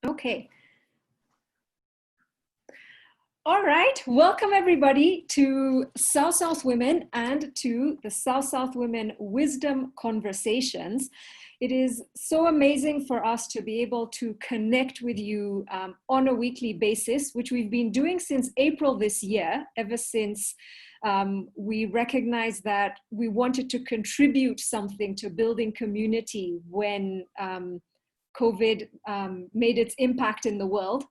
Okay. All right. Welcome everybody to South Women and to the South Women Wisdom Conversations. It is so amazing for us to be able to connect with you on a weekly basis, which we've been doing since April this year, ever since we recognized that we wanted to contribute something to building community when COVID made its impact in the world.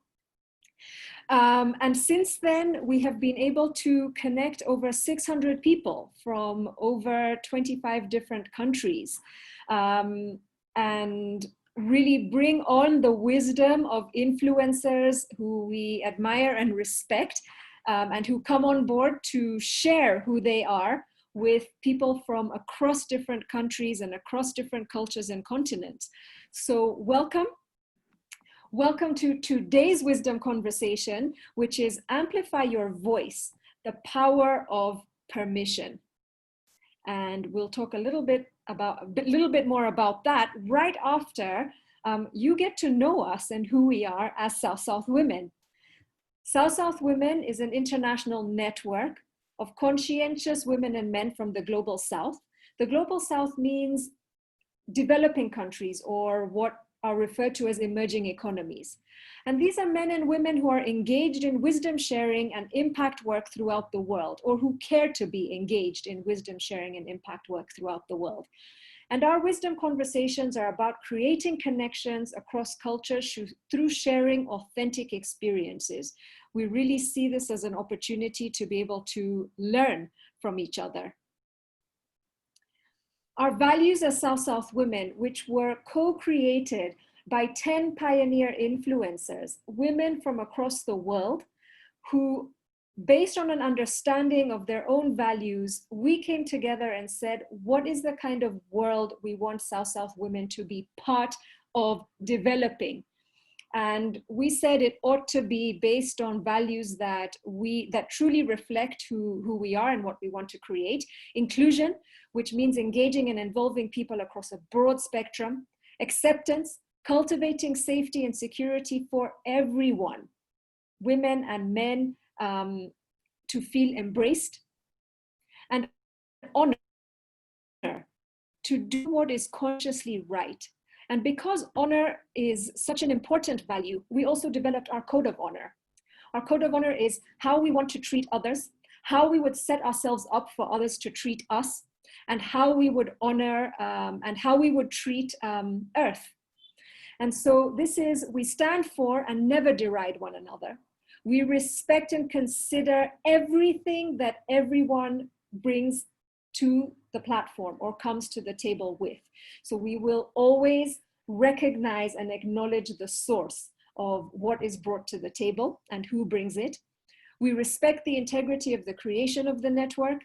And since then, we have been able to connect over 600 people from over 25 different countries and really bring on the wisdom of influencers who we admire and respect and who come on board to share who they are with people from across different countries and across different cultures and continents. So welcome. Welcome to today's wisdom conversation, which is Amplify Your Voice, the Power of Permission. And we'll talk a little bit more about that right after you get to know us and who we are as South Women. South Women is an international network of conscientious women and men from the Global South. The Global South means developing countries, or what are referred to as emerging economies. And these are men and women who are engaged in wisdom sharing and impact work throughout the world, or who care to be engaged in wisdom sharing and impact work throughout the world. And our wisdom conversations are about creating connections across cultures through sharing authentic experiences. We really see this as an opportunity to be able to learn from each other. Our values as South Women, which were co-created by 10 pioneer influencers, women from across the world, who, based on an understanding of their own values, we came together and said, what is the kind of world we want South Women to be part of developing? And we said it ought to be based on values that truly reflect who we are and what we want to create. Inclusion, which means engaging and involving people across a broad spectrum. Acceptance, cultivating safety and security for everyone, women and men, to feel embraced. And honor, to do what is consciously right. And because honor is such an important value, we also developed our code of honor. Our code of honor is how we want to treat others, how we would set ourselves up for others to treat us, and how we would honor and how we would treat Earth. And so this is, we stand for and never deride one another. We respect and consider everything that everyone brings to the platform or comes to the table with. So we will always recognize and acknowledge the source of what is brought to the table and who brings it. We respect the integrity of the creation of the network.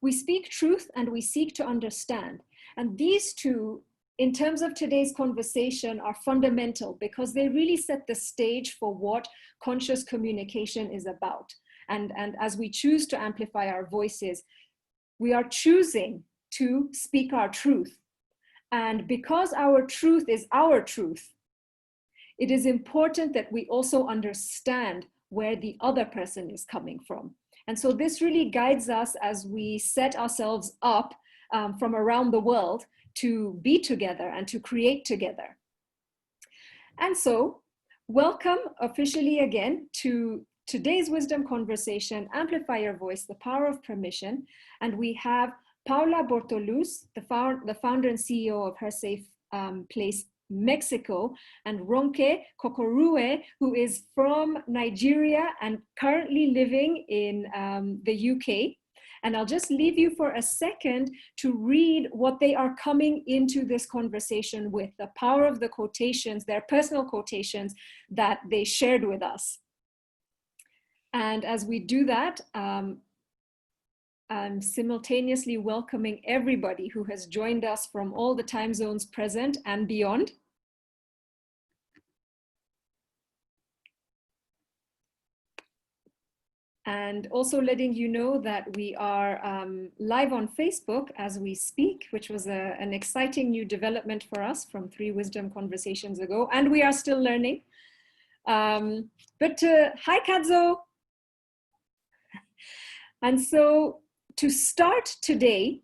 We speak truth and we seek to understand. And these two, in terms of today's conversation, are fundamental because they really set the stage for what conscious communication is about. And as we choose to amplify our voices, we are choosing to speak our truth. And because our truth is our truth, it is important that we also understand where the other person is coming from. And so this really guides us as we set ourselves up from around the world to be together and to create together. And so, welcome officially again to today's wisdom conversation, Amplify Your Voice, the Power of Permission. And we have PAOLA BORTOLUZ, the founder and CEO of Her Safe Place Mexico, and RONKE KOKORUWE, who is from Nigeria and currently living in the UK. And I'll just leave you for a second to read what they are coming into this conversation with, the power of the quotations, their personal quotations that they shared with us. And as we do that, I'm simultaneously welcoming everybody who has joined us from all the time zones present and beyond. and also letting you know that we are live on Facebook as we speak, which was an exciting new development for us from 3 Wisdom Conversations ago, and we are still learning. Hi, Kadzo. And so to start today,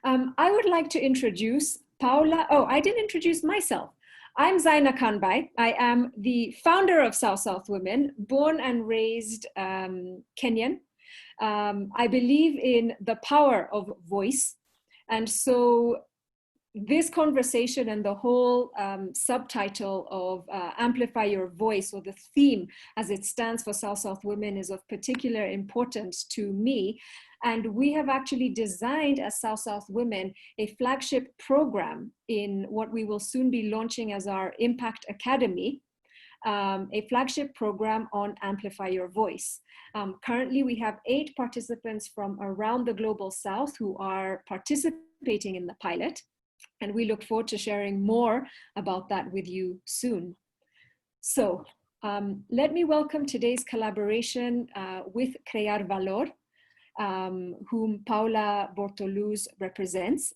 I would like to introduce Paola. Oh, I didn't introduce myself. I'm Zaina Kanbai. I am the founder of South Women, born and raised Kenyan. I believe in the power of voice. And so this conversation and the whole subtitle of Amplify Your Voice, or the theme as it stands for South Women, is of particular importance to me. And we have actually designed as South Women a flagship program in what we will soon be launching as our Impact Academy, a flagship program on Amplify Your Voice. Currently, we have 8 participants from around the global South who are participating in the pilot. And we look forward to sharing more about that with you soon. So let me welcome today's collaboration with Crear Valor, whom Paola Bortoluz represents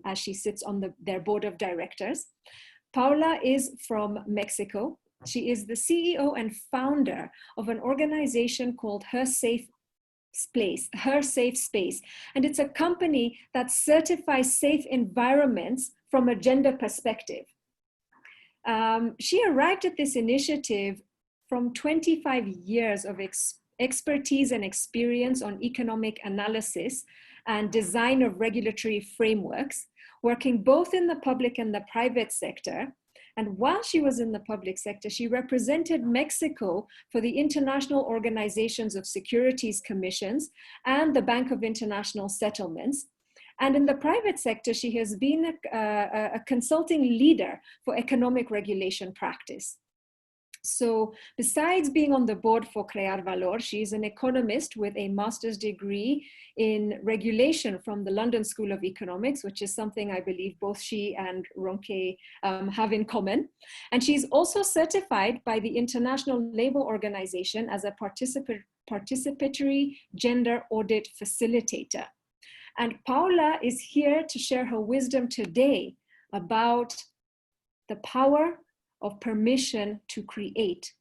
as she sits on their board of directors. Paola is from Mexico. She is the CEO and founder of an organization called Her Safe Space, and it's a company that certifies safe environments from a gender perspective. She arrived at this initiative from 25 years of expertise and experience on economic analysis and design of regulatory frameworks, working both in the public and the private sector. And while she was in the public sector, she represented Mexico for the International Organizations of Securities Commissions and the Bank of International Settlements. And in the private sector, she has been a consulting leader for economic regulation practice. So besides being on the board for Crear Valor, she is an economist with a master's degree in regulation from the London School of Economics, which is something I believe both she and Ronke have in common. And she's also certified by the International Labour Organization as a participatory gender audit facilitator. And Paola is here to share her wisdom today about the power of permission to create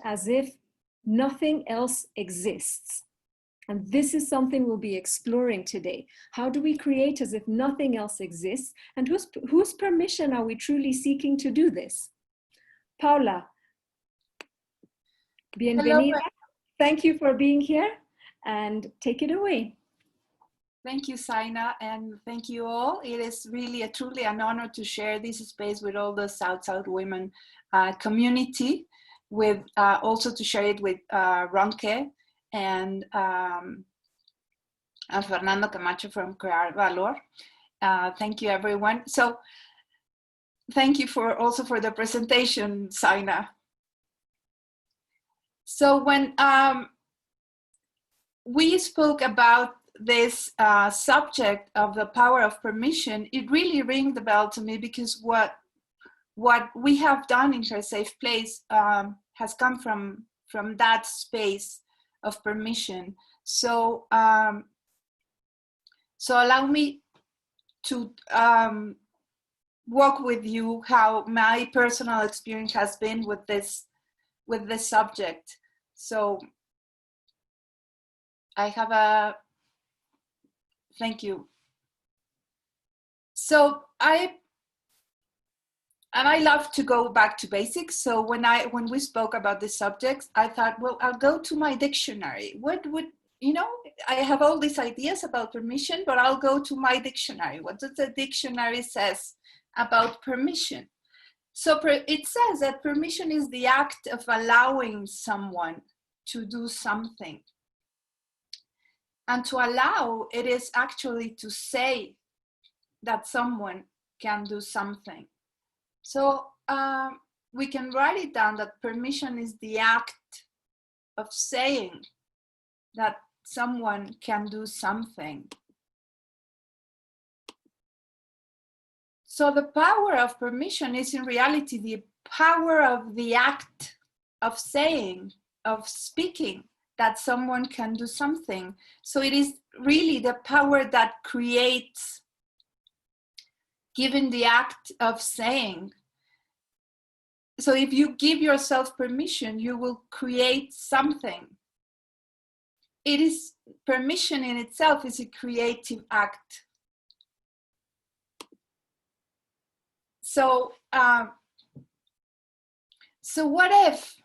as if nothing else exists. And this is something we'll be exploring today. How do we create as if nothing else exists? And whose permission are we truly seeking to do this? Paola, bienvenida. Hello. Thank you for being here, and take it away. Thank you, Zaina, and thank you all. It is really truly an honor to share this space with all the South Women community, with also to share it with Ronke and Fernando Camacho from Crear Valor. Thank you, everyone. So thank you also for the presentation, Zaina. So when we spoke about this subject of the power of permission, it really rang the bell to me, because what we have done in Her Safe Place has come from that space of permission. So so allow me to walk with you how my personal experience has been with this subject. So I have thank you. So I love to go back to basics. So when we spoke about this subject, I thought, well, I'll go to my dictionary. What would, I have all these ideas about permission, but I'll go to my dictionary. What does the dictionary says about permission? So it says that permission is the act of allowing someone to do something. And to allow, it is actually to say that someone can do something. So we can write it down that permission is the act of saying that someone can do something. So the power of permission is in reality the power of the act of saying, of speaking, that someone can do something. So it is really the power that creates, given the act of saying. So if you give yourself permission, you will create something. It is, permission in itself is a creative act. So, so what if,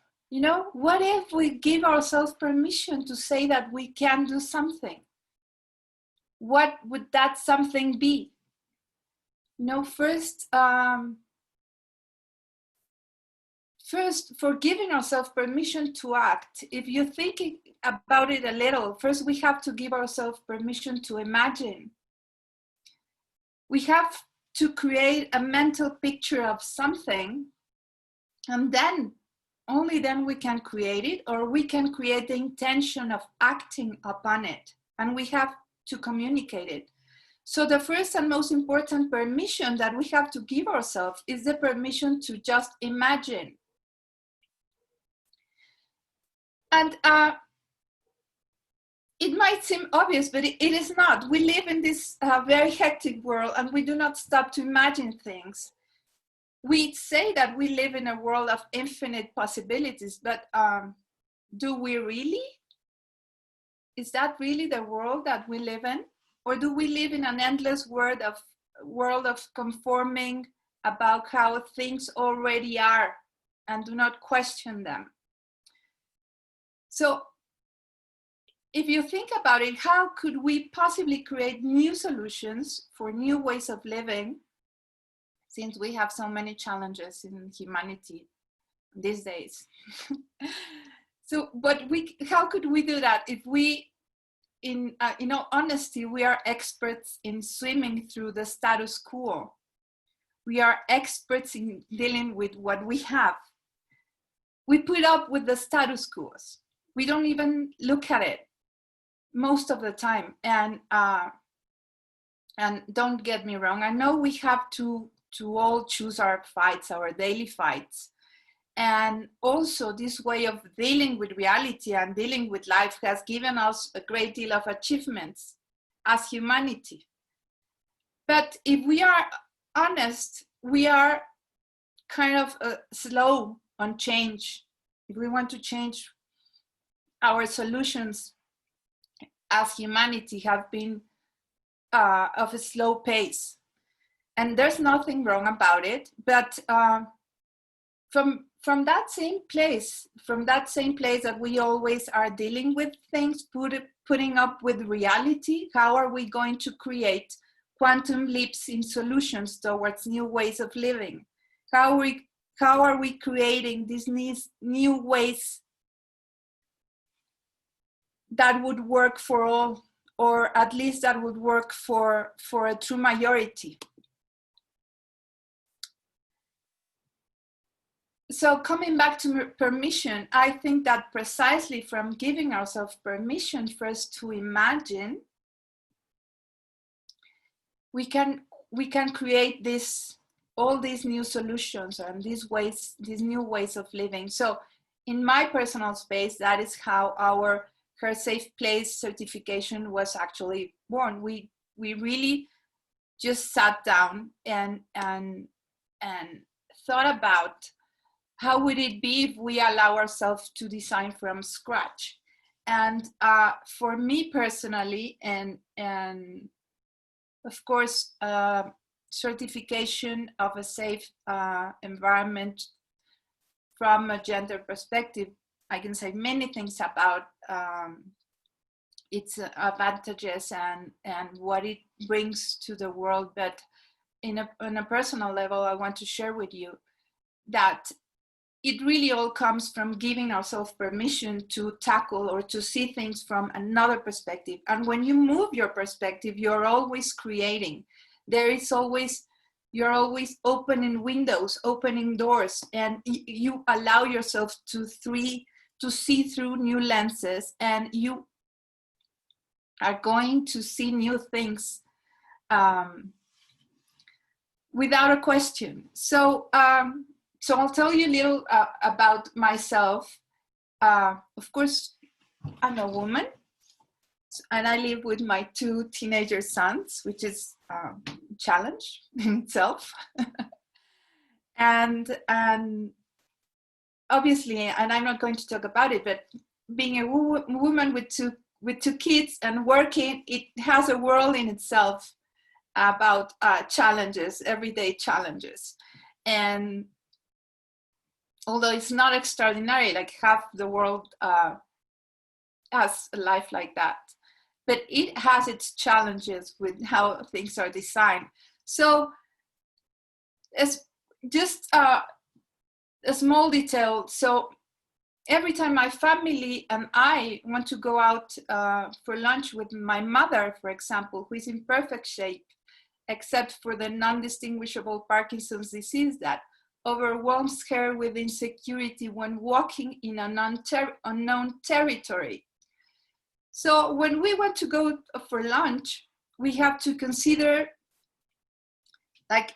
what if we give ourselves permission to say that we can do something? What would that something be? First, for giving ourselves permission to act, if you think about it a little, first we have to give ourselves permission to imagine. We have to create a mental picture of something, and then, only then we can create it, or we can create the intention of acting upon it, and we have to communicate it. So the first and most important permission that we have to give ourselves is the permission to just imagine. And it might seem obvious, but it is not. We live in this very hectic world, and we do not stop to imagine things. We say that we live in a world of infinite possibilities, but do we really? Is that really the world that we live in? Or do we live in an endless world of conforming about how things already are and do not question them? So if you think about it, how could we possibly create new solutions for new ways of living, since we have so many challenges in humanity these days? So, but how could we do that if we, in all honesty, we are experts in swimming through the status quo. We are experts in dealing with what we have. We put up with the status quo. We don't even look at it most of the time. And don't get me wrong, I know we have to all choose our fights, our daily fights. And also this way of dealing with reality and dealing with life has given us a great deal of achievements as humanity. But if we are honest, we are kind of slow on change. If we want to change, our solutions as humanity have been of a slow pace. And there's nothing wrong about it, but from that same place that we always are dealing with things, putting up with reality, how are we going to create quantum leaps in solutions towards new ways of living? How are we creating these new ways that would work for all, or at least that would work for a true majority? So coming back to permission, I think that precisely from giving ourselves permission first to imagine, we can create all these new solutions and these new ways of living. So in my personal space, that is how our Her Safe Place certification was actually born. We really just sat down and thought about how would it be if we allow ourselves to design from scratch. And for me personally, and of course, certification of a safe environment from a gender perspective, I can say many things about its advantages and what it brings to the world. But on a personal level, I want to share with you that it really all comes from giving ourselves permission to tackle or to see things from another perspective. And when you move your perspective, you're always creating. You're always opening windows, opening doors, and you allow yourself to see through new lenses, and you are going to see new things without a question. So I'll tell you a little about myself. Of course, I'm a woman, and I live with my 2 teenager sons, which is a challenge in itself. and obviously, and I'm not going to talk about it, but being a woman with two kids and working, it has a world in itself about challenges, everyday challenges. And although it's not extraordinary, like half the world has a life like that, but it has its challenges with how things are designed. So it's just a small detail. So every time my family and I want to go out for lunch with my mother, for example, who is in perfect shape, except for the non-distinguishable Parkinson's disease that overwhelms her with insecurity when walking in an unknown territory. So when we want to go for lunch, we have to consider, like,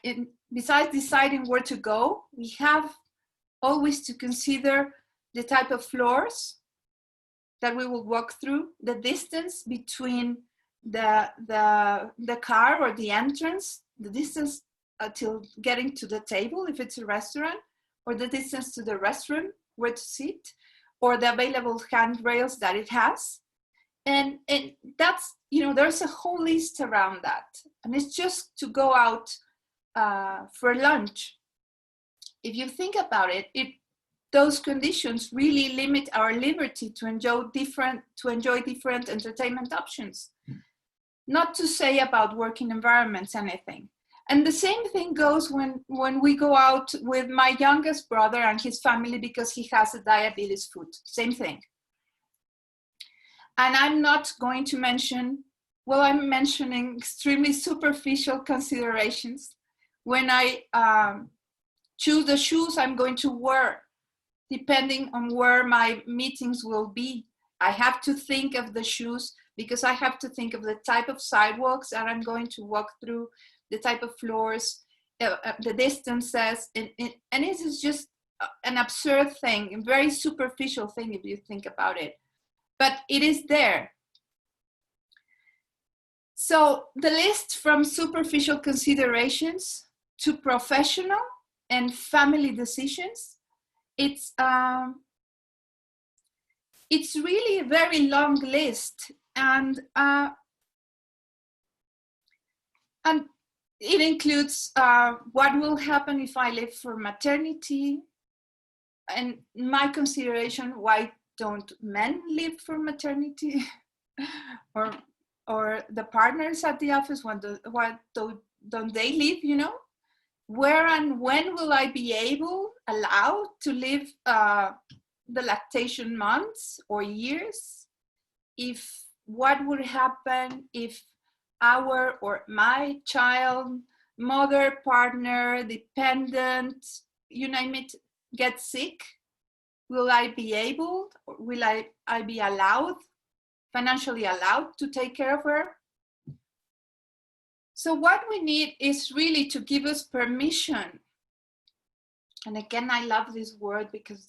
besides deciding where to go, we have always to consider the type of floors that we will walk through, the distance between the car or the entrance, the distance till getting to the table if it's a restaurant, or the distance to the restroom where to sit, or the available handrails that it has. And that's, there's a whole list around that. And it's just to go out for lunch. If you think about it, those conditions really limit our liberty to enjoy different entertainment options. Not to say about working environments, anything. And the same thing goes when we go out with my youngest brother and his family because he has a diabetes foot. Same thing. And I'm not going to mention, I'm mentioning extremely superficial considerations when I choose the shoes I'm going to wear, depending on where my meetings will be. I have to think of the shoes because I have to think of the type of sidewalks that I'm going to walk through, the type of floors, the distances, and it is just an absurd thing, a very superficial thing if you think about it. But it is there. So the list from superficial considerations to professional and family decisions, it's really a very long list, and it includes what will happen if I leave for maternity, and my consideration, why don't men leave for maternity, or the partners at the office, why don't they leave? Where and when will I be allowed to live the lactation months or years? What would happen if our or my child, mother, partner, dependent, you name it, gets sick? Will I be able, or will I be allowed, financially allowed to take care of her? So what we need is really to give us permission. And again, I love this word because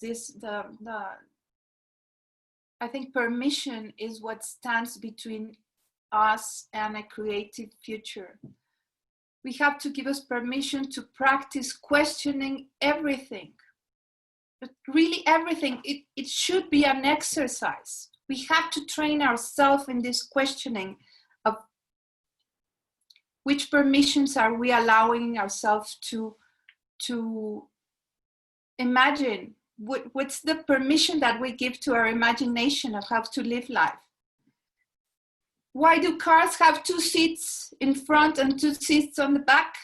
I think permission is what stands between us and a creative future. We have to give us permission to practice questioning everything. But really everything, it should be an exercise. We have to train ourselves in this questioning of which permissions are we allowing ourselves to imagine. What's the permission that we give to our imagination of how to live life? Why do cars have 2 seats in front and 2 seats on the back?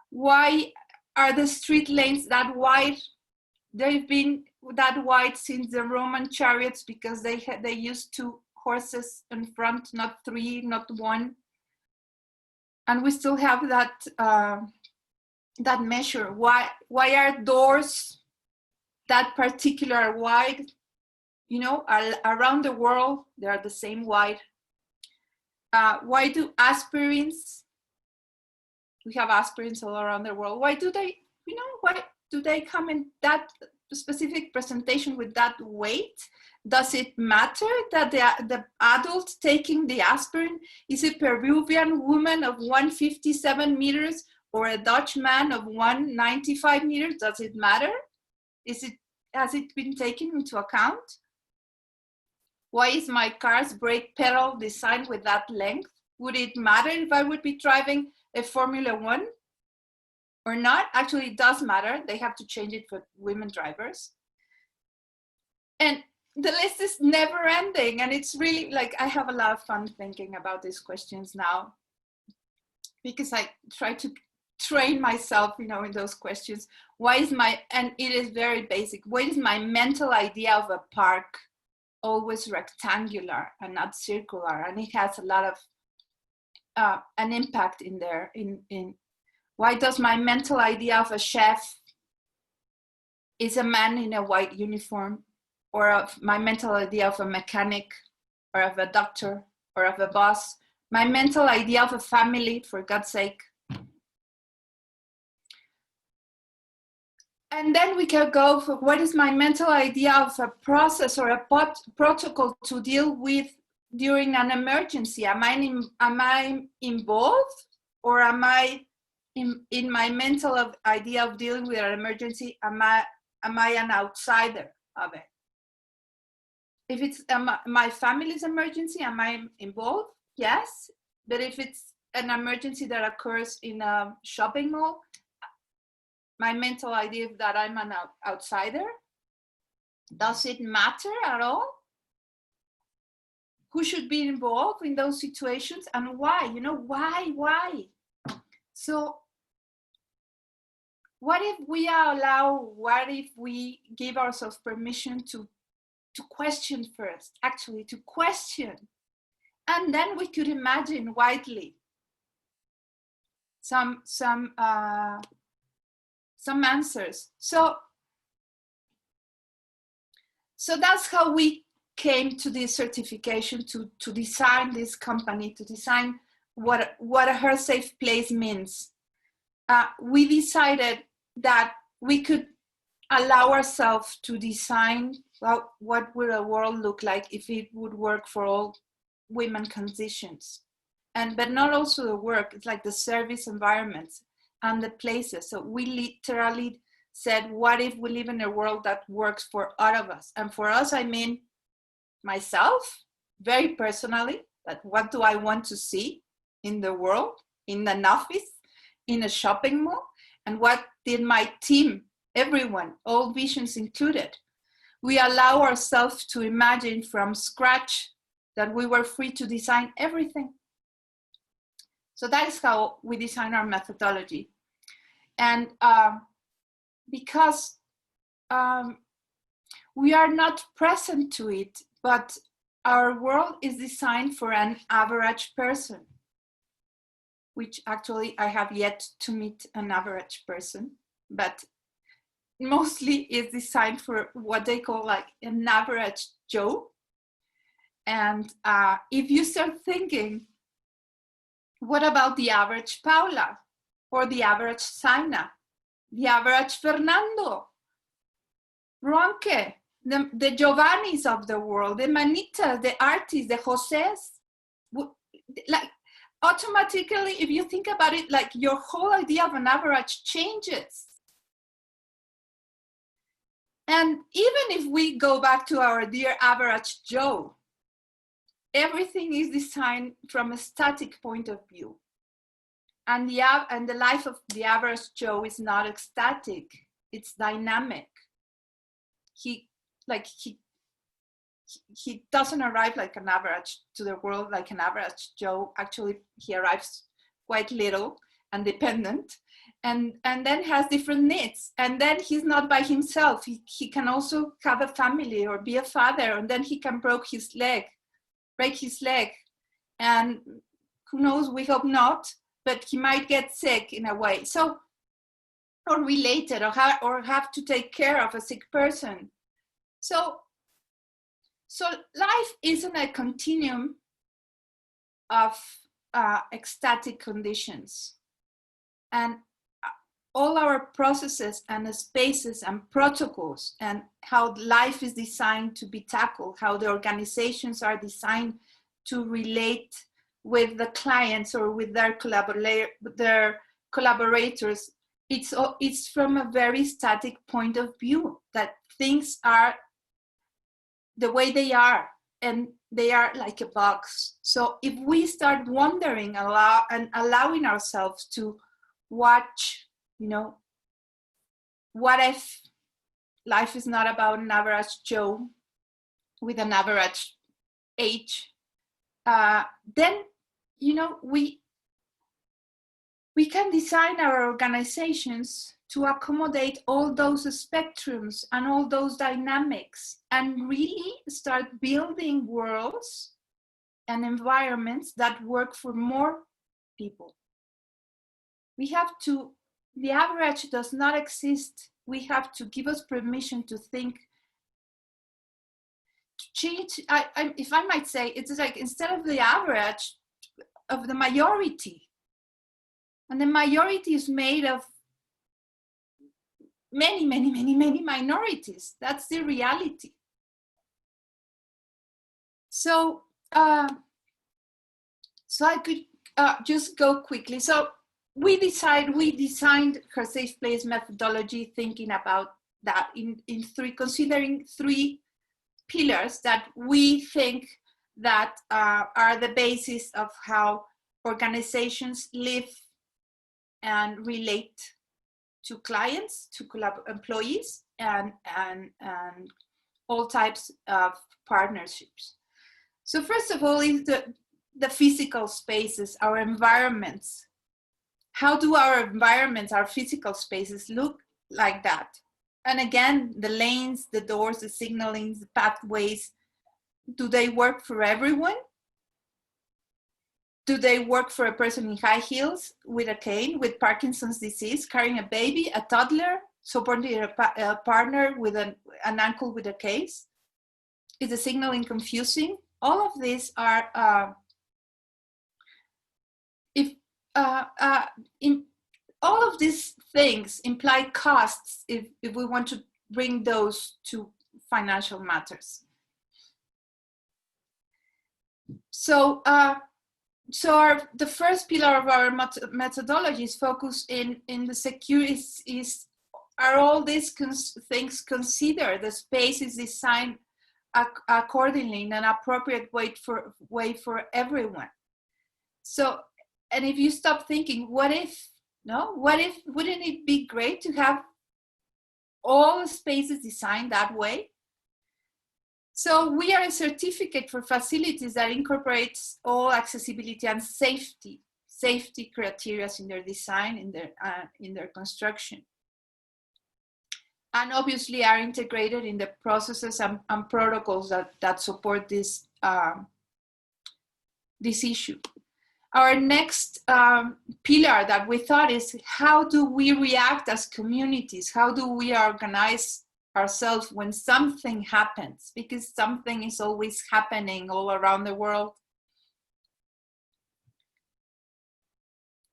Why are the street lanes that wide? They've been that wide since the Roman chariots because they used 2 horses in front, not 3, not 1. And we still have that measure. Why are doors that particular wide? Around the world, they are the same wide. Why do aspirins? We have aspirins all around the world. Why do they come in that specific presentation with that weight? Does it matter that the adult taking the aspirin is a Peruvian woman of 157 meters or a Dutch man of 195 meters? Does it matter? Has it been taken into account? Why is my car's brake pedal designed with that length? Would it matter if I would be driving a Formula One or not? Actually, it does matter. They have to change it for women drivers. And the list is never ending. And it's really like, I have a lot of fun thinking about these questions now, because I try to train myself, in those questions. Why is and it is very basic. Why is my mental idea of a park always rectangular and not circular? And it has a lot of an impact in there. Why does my mental idea of a chef is a man in a white uniform, or of my mental idea of a mechanic, or of a doctor, or of a boss? My mental idea of a family, for God's sake. And then we can go for what is my mental idea of a process or a protocol to deal with during an emergency? Am I involved, or am I in my mental idea of dealing with an emergency? Am I an outsider of it? If it's my family's emergency, am I involved? Yes. But if it's an emergency that occurs in a shopping mall, my mental idea that I'm an outsider, does it matter at all? Who should be involved in those situations, and why? Why? So what if we give ourselves permission to question first, actually to question, and then we could imagine widely some answers. So that's how we came to this certification, to design this company, to design what a her safe place means. We decided that we could allow ourselves to design what would a world look like if it would work for all women conditions, but not also the work. It's like the service environments and the places. So we literally said, what if we live in a world that works for all of us? And for us, I mean myself, very personally, that what do I want to see in the world, in an office, in a shopping mall? And what did my team, everyone, all visions included? We allow ourselves to imagine from scratch that we were free to design everything. So that is how we design our methodology. And because we are not present to it, but our world is designed for an average person, which actually I have yet to meet an average person, but mostly is designed for what they call like an average Joe. And if you start thinking, what about the average Paula, or the average Saina, the average Fernando, Ronke, the Giovannis of the world, the Manitas, the artists, the Joses? Like automatically, if you think about it, like your whole idea of an average changes. And even if we go back to our dear average Joe, everything is designed from a static point of view. And the life of the average Joe is not static, it's dynamic. He doesn't arrive like an average to the world like an average Joe. Actually, he arrives quite little and dependent, and then has different needs. And then he's not by himself. He can also have a family or be a father, and then he can break his leg. And who knows, we hope not, but he might get sick in a way. So, or related, or have to take care of a sick person. So life isn't a continuum of ecstatic conditions. And all our processes and spaces and protocols and how life is designed to be tackled, how the organizations are designed to relate with the clients or with their collaborators, it's from a very static point of view, that things are the way they are, and they are like a box. So if we start wondering and allowing ourselves to watch, you know, what if life is not about an average Joe with an average age, then, you know, we can design our organizations to accommodate all those spectrums and all those dynamics, and really start building worlds and environments that work for more people. We have to, the average does not exist. We have to give us permission to think, to change. If I might say, it's like, instead of the average, of the majority. And the majority is made of many minorities. That's the reality. So, so I could just go quickly. So we designed her safe place methodology, thinking about that considering three pillars that we think that are the basis of how organizations live and relate to clients, to employees, and all types of partnerships. So first of all is the physical spaces, our environments. How do our environments, our physical spaces look like that? And again, the lanes, the doors, the signalings, the pathways, do they work for everyone? Do they work for a person in high heels, with a cane, with Parkinson's disease, carrying a baby, a toddler, supporting a partner with an uncle with a case? Is the signaling confusing? All of these are, all of these things imply costs if we want to bring those to financial matters. So, the first pillar of our methodology is focused in the security. Are all these things considered? The space is designed accordingly in an appropriate way for everyone. So, and if you stop thinking, what if, wouldn't it be great to have all the spaces designed that way? So we are a certificate for facilities that incorporates all accessibility and safety criteria in their design, in their construction, and obviously are integrated in the processes and protocols that support this issue. Our next pillar that we thought is, how do we react as communities? How do we organize ourselves when something happens? Because something is always happening all around the world.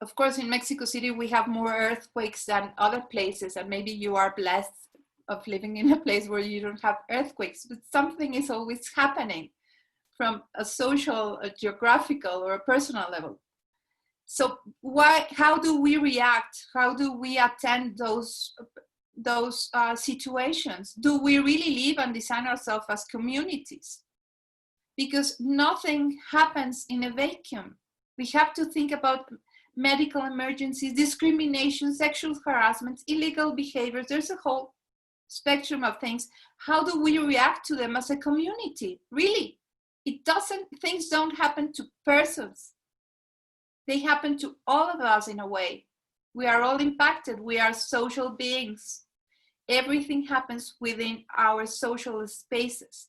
Of course, in Mexico City, we have more earthquakes than other places, and maybe you are blessed of living in a place where you don't have earthquakes, but something is always happening from a social, a geographical, or a personal level. So how do we react? How do we attend those situations? Do we really live and design ourselves as communities? Because nothing happens in a vacuum. We have to think about medical emergencies, discrimination, sexual harassment, illegal behaviors. There's a whole spectrum of things. How do we react to them as a community? Really, things don't happen to persons. They happen to all of us in a way. We are all impacted. We are social beings. Everything happens within our social spaces.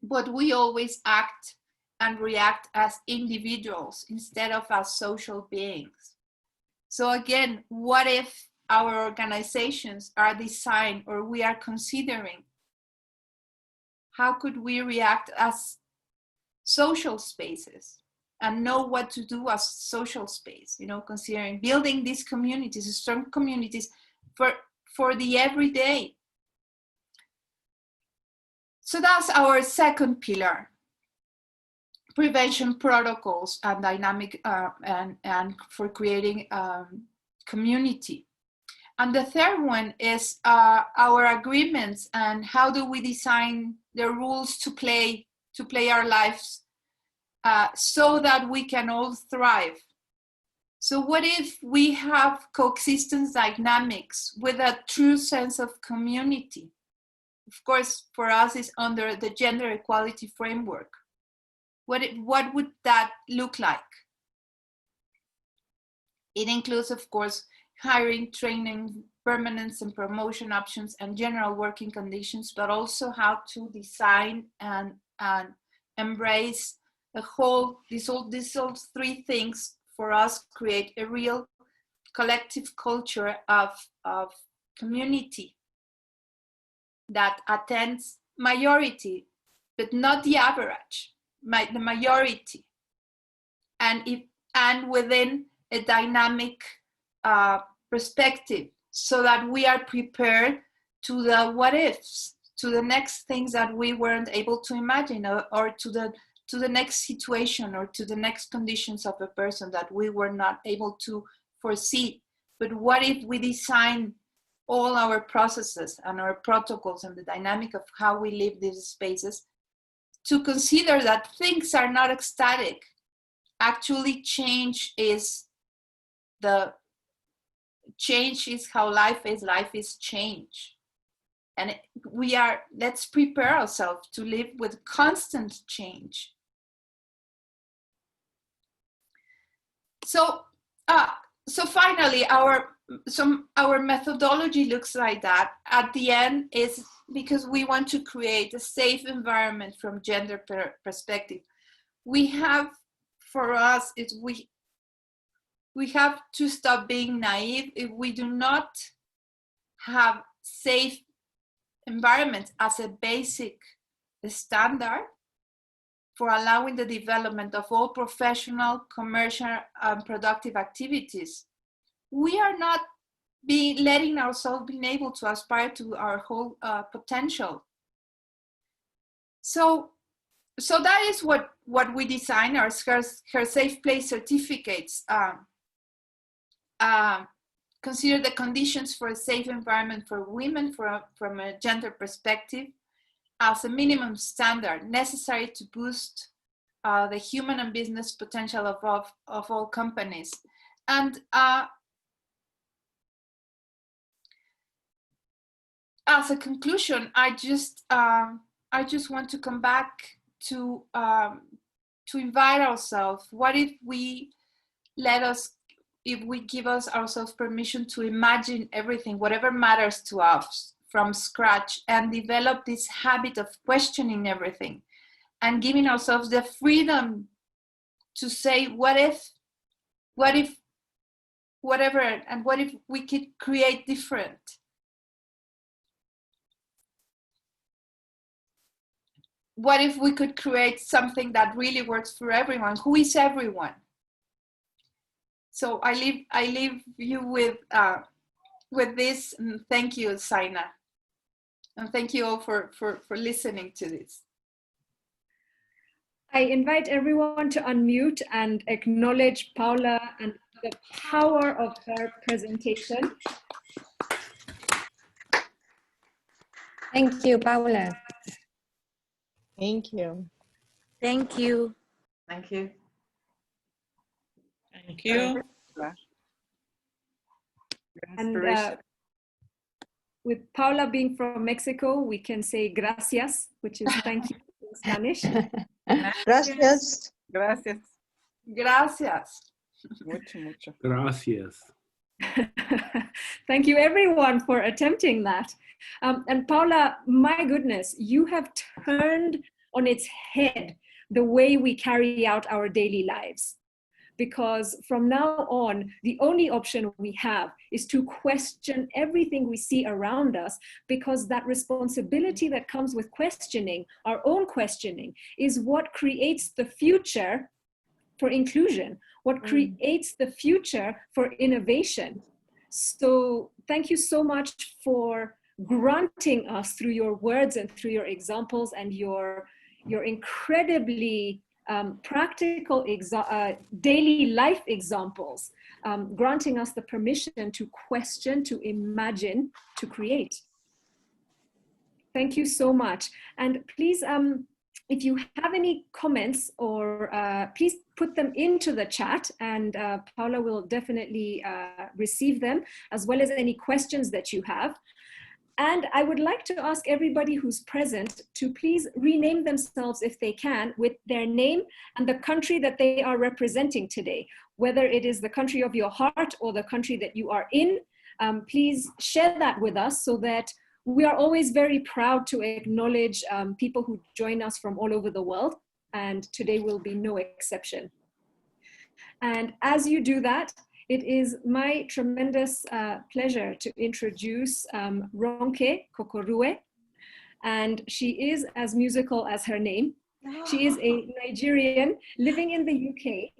But we always act and react as individuals instead of as social beings. So again, what if our organizations are designed, or we are considering, how could we react as social spaces, and know what to do as social space, you know, considering building these communities, strong communities for the everyday. So that's our second pillar, prevention protocols and dynamic and for creating community. And the third one is our agreements and how do we design the rules to play our lives so that we can all thrive. So what if we have coexistence dynamics with a true sense of community? Of course, for us, it's under the gender equality framework. What would that look like? It includes, of course, hiring, training, permanence and promotion options, and general working conditions, but also how to design and embrace these all three things for us create a real collective culture of community that attends majority, but not the average, the majority, and within a dynamic perspective, so that we are prepared to the what ifs, to the next things that we weren't able to imagine, or to the next situation, or to the next conditions of a person that we were not able to foresee. But what if we design all our processes and our protocols and the dynamic of how we live these spaces to consider that things are not static. Actually, change is how life is. Life is change. And let's prepare ourselves to live with constant change. So finally, our methodology looks like that. At the end, is because we want to create a safe environment from gender perspective. We have, for us, we have to stop being naive. If we do not have safe environments as a basic standard for allowing the development of all professional, commercial, and productive activities, we are not letting ourselves be able to aspire to our whole potential. So that is what we design. Our Her Safe Place certificates consider the conditions for a safe environment for women from a gender perspective as a minimum standard necessary to boost the human and business potential of all companies. And as a conclusion, I just want to come back to invite ourselves. What if we give ourselves permission to imagine everything, whatever matters to us, from scratch, and develop this habit of questioning everything and giving ourselves the freedom to say, what if, whatever, and what if we could create different? What if we could create something that really works for everyone? Who is everyone? So I leave you with this, and thank you, Zaina. And thank you all for listening to this. I invite everyone to unmute and acknowledge Paola and the power of her presentation. Thank you, Paola. Thank you. Thank you. Thank you. Thank you. And with Paola being from Mexico, we can say gracias, which is thank you in Spanish. Gracias. Gracias. Gracias. Mucho. Gracias. Thank you, everyone, for attempting that. And Paola, my goodness, you have turned on its head the way we carry out our daily lives. Because from now on, the only option we have is to question everything we see around us, because that responsibility that comes with questioning, our own questioning, is what creates the future for inclusion, what creates the future for innovation. So thank you so much for granting us through your words and through your examples and your incredibly practical daily life examples, granting us the permission to question, to imagine, to create. Thank you so much. And please, if you have any comments, or please put them into the chat, and Paula will definitely receive them, as well as any questions that you have. And I would like to ask everybody who's present to please rename themselves, if they can, with their name and the country that they are representing today, whether it is the country of your heart or the country that you are in. Please share that with us, so that we are always very proud to acknowledge people who join us from all over the world, and today will be no exception. And as you do that, it is my tremendous pleasure to introduce Ronke Kokorue, and she is as musical as her name. She is a Nigerian living in the UK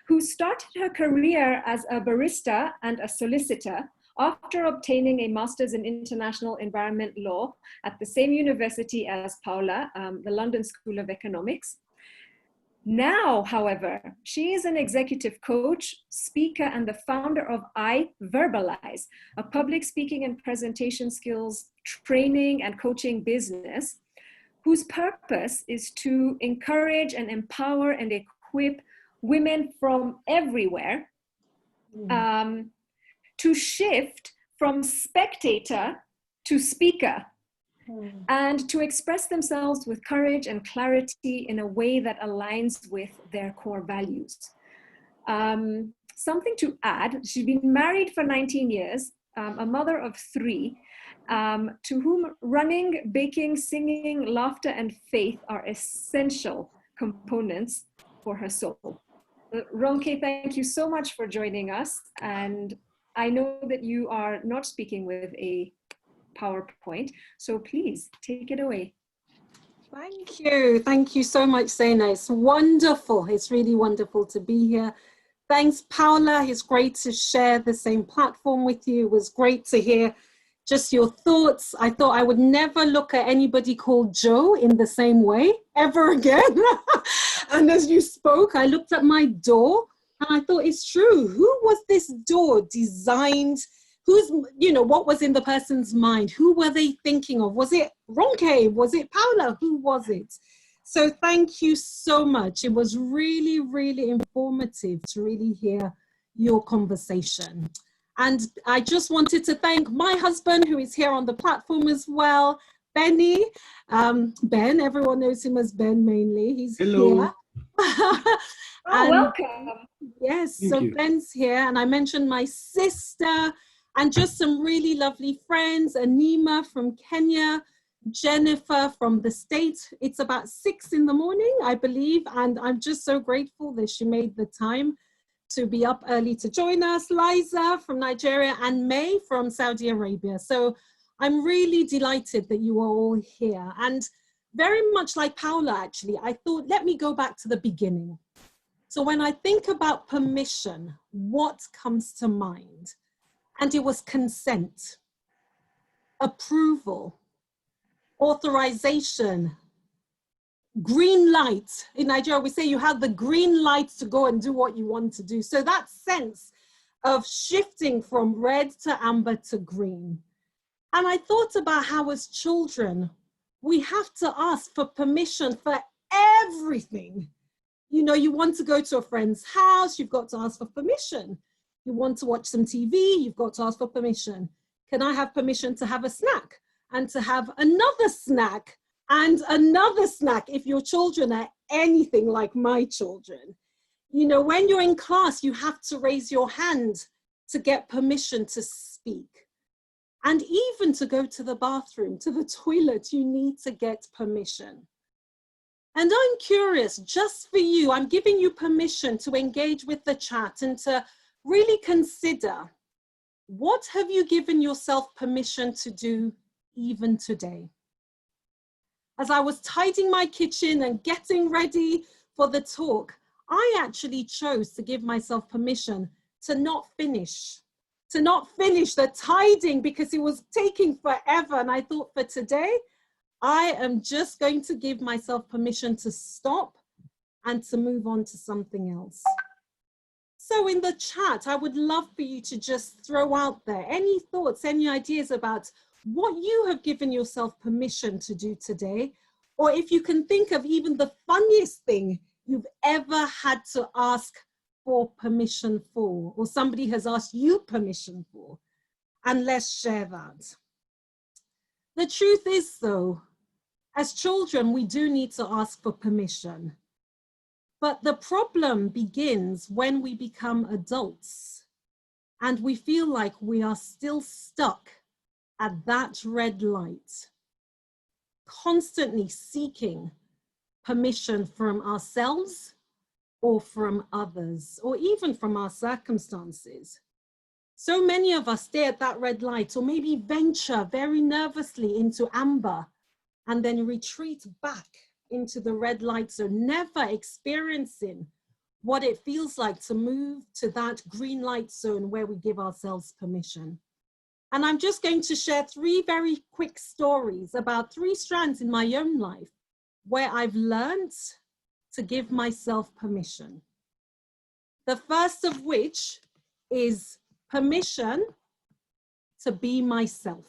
who started her career as a barista and a solicitor after obtaining a master's in international environment law at the same university as Paula, the London School of Economics. Now, however, she is an executive coach, speaker, and the founder of I Verbalize, a public speaking and presentation skills training and coaching business, whose purpose is to encourage and empower and equip women from everywhere to shift from spectator to speaker, and to express themselves with courage and clarity in a way that aligns with their core values. Something to add, she's been married for 19 years, a mother of 3, to whom running, baking, singing, laughter, and faith are essential components for her soul. Ronke, thank you so much for joining us. And I know that you are not speaking with a PowerPoint, so please take it away. Thank you. Thank you so much, Zaina. It's wonderful. It's really wonderful to be here. Thanks, Paula. It's great to share the same platform with you. It was great to hear just your thoughts. I thought I would never look at anybody called Joe in the same way ever again. And as you spoke, I looked at my door and I thought, it's true. Who was this door designed? Who's, you know, what was in the person's mind? Who were they thinking of? Was it Ronke? Was it Paula? Who was it? So thank you so much. It was really, really informative to really hear your conversation. And I just wanted to thank my husband, who is here on the platform as well, Benny. Ben, everyone knows him as Ben mainly. He's here. Oh, welcome. Yes, so Ben's here. And I mentioned my sister, and just some really lovely friends, Anima from Kenya, Jennifer from the States. It's about 6 in the morning, I believe, and I'm just so grateful that she made the time to be up early to join us. Liza from Nigeria, and May from Saudi Arabia. So I'm really delighted that you are all here. And very much like Paula, actually, I thought, let me go back to the beginning. So when I think about permission, what comes to mind? And it was consent, approval, authorization, green light. In Nigeria, we say you have the green light to go and do what you want to do. So that sense of shifting from red to amber to green. And I thought about how as children, we have to ask for permission for everything. You know, you want to go to a friend's house, you've got to ask for permission. You want to watch some TV, you've got to ask for permission. Can I have permission to have a snack? And to have another snack and another snack if your children are anything like my children. You know, when you're in class, you have to raise your hand to get permission to speak. And even to go to the bathroom, to the toilet, you need to get permission. And I'm curious, just for you, I'm giving you permission to engage with the chat and to really consider, what have you given yourself permission to do even today? As I was tidying my kitchen and getting ready for the talk, I actually chose to give myself permission to not finish the tiding because it was taking forever. And I thought, for today, I am just going to give myself permission to stop and to move on to something else. So in the chat, I would love for you to just throw out there any thoughts, any ideas about what you have given yourself permission to do today, or if you can think of even the funniest thing you've ever had to ask for permission for, or somebody has asked you permission for, and let's share that. The truth is though, as children, we do need to ask for permission. But the problem begins when we become adults and we feel like we are still stuck at that red light, constantly seeking permission from ourselves or from others, or even from our circumstances. So many of us stay at that red light, or maybe venture very nervously into amber and then retreat back into the red light zone, never experiencing what it feels like to move to that green light zone where we give ourselves permission. And I'm just going to share 3 very quick stories about 3 strands in my own life where I've learned to give myself permission. The first of which is permission to be myself.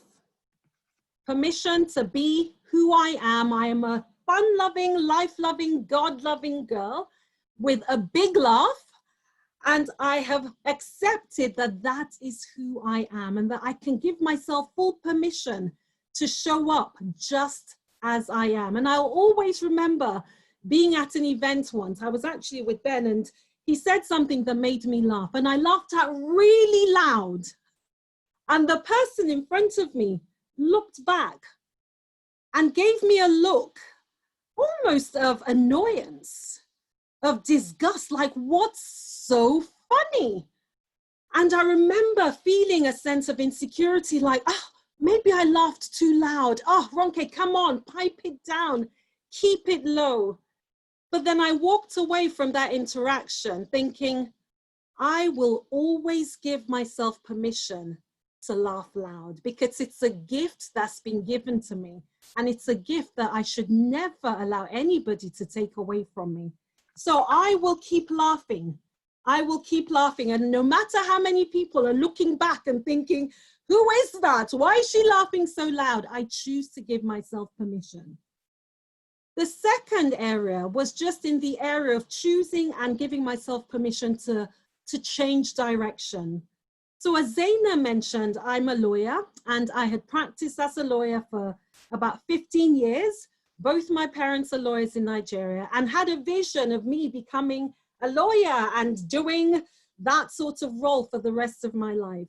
Permission to be who I am. I am a fun-loving, life-loving, God-loving girl with a big laugh, and I have accepted that that is who I am and that I can give myself full permission to show up just as I am. And I'll always remember being at an event once. I was actually with Ben and he said something that made me laugh, and I laughed out really loud. And the person in front of me looked back and gave me a look almost of annoyance, of disgust, like, what's so funny? And I remember feeling a sense of insecurity, like, oh, maybe I laughed too loud. Oh, Ronke, come on, pipe it down, keep it low. But then I walked away from that interaction thinking, I will always give myself permission to laugh loud because it's a gift that's been given to me. And it's a gift that I should never allow anybody to take away from me. So I will keep laughing. I will keep laughing. And no matter how many people are looking back and thinking, who is that? Why is she laughing so loud? I choose to give myself permission. The second area was just in the area of choosing and giving myself permission to change direction. So as Zaina mentioned, I'm a lawyer and I had practiced as a lawyer for about 15 years. Both my parents are lawyers in Nigeria and had a vision of me becoming a lawyer and doing that sort of role for the rest of my life.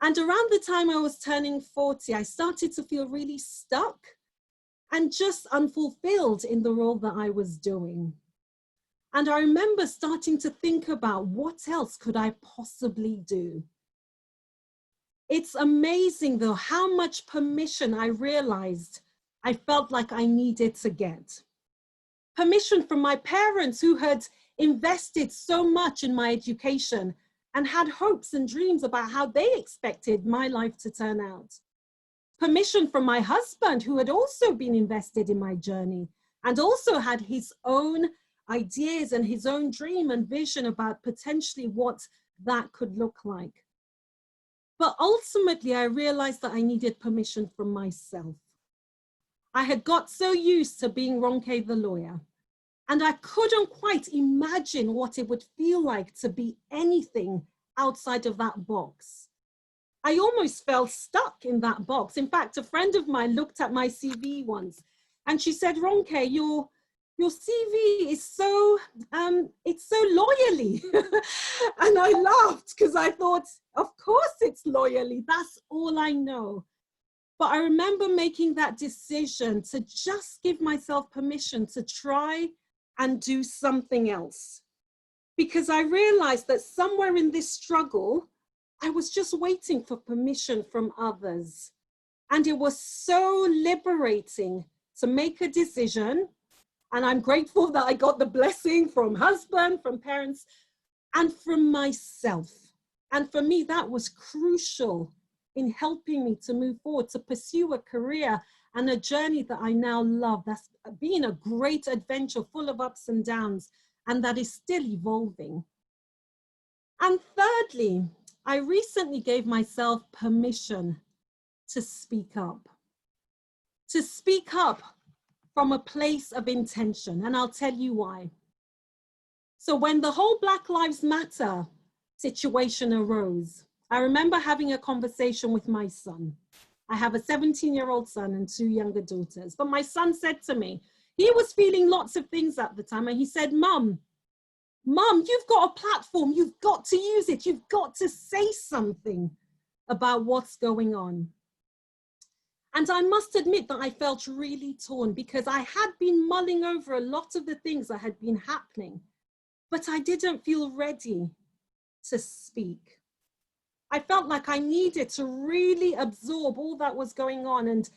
And around the time I was turning 40, I started to feel really stuck and just unfulfilled in the role that I was doing. And I remember starting to think about what else could I possibly do. It's amazing though how much permission I realized I felt like I needed to get. Permission from my parents who had invested so much in my education and had hopes and dreams about how they expected my life to turn out. Permission from my husband who had also been invested in my journey and also had his own ideas and his own dream and vision about potentially what that could look like. But ultimately, I realized that I needed permission from myself. I had got so used to being Ronke the lawyer, and I couldn't quite imagine what it would feel like to be anything outside of that box. I almost felt stuck in that box. In fact, a friend of mine looked at my CV once and she said, Ronke, your CV is so, it's so lawyerly. And I laughed because I thought, of course it's lawyerly. That's all I know. But I remember making that decision to just give myself permission to try and do something else. Because I realized that somewhere in this struggle, I was just waiting for permission from others. And it was so liberating to make a decision And I'm grateful that I got the blessing from husband, from parents, and from myself. And for me, that was crucial in helping me to move forward, to pursue a career and a journey that I now love. That's been a great adventure full of ups and downs, and that is still evolving. And thirdly, I recently gave myself permission to speak up. To speak up from a place of intention, and I'll tell you why. So when the whole Black Lives Matter situation arose, I remember having a conversation with my son. I have a 17-year-old son and 2 younger daughters, but my son said to me, he was feeling lots of things at the time, and he said, Mom, you've got a platform, you've got to use it, you've got to say something about what's going on. And I must admit that I felt really torn, because I had been mulling over a lot of the things that had been happening, but I didn't feel ready to speak. I felt like I needed to really absorb all that was going on and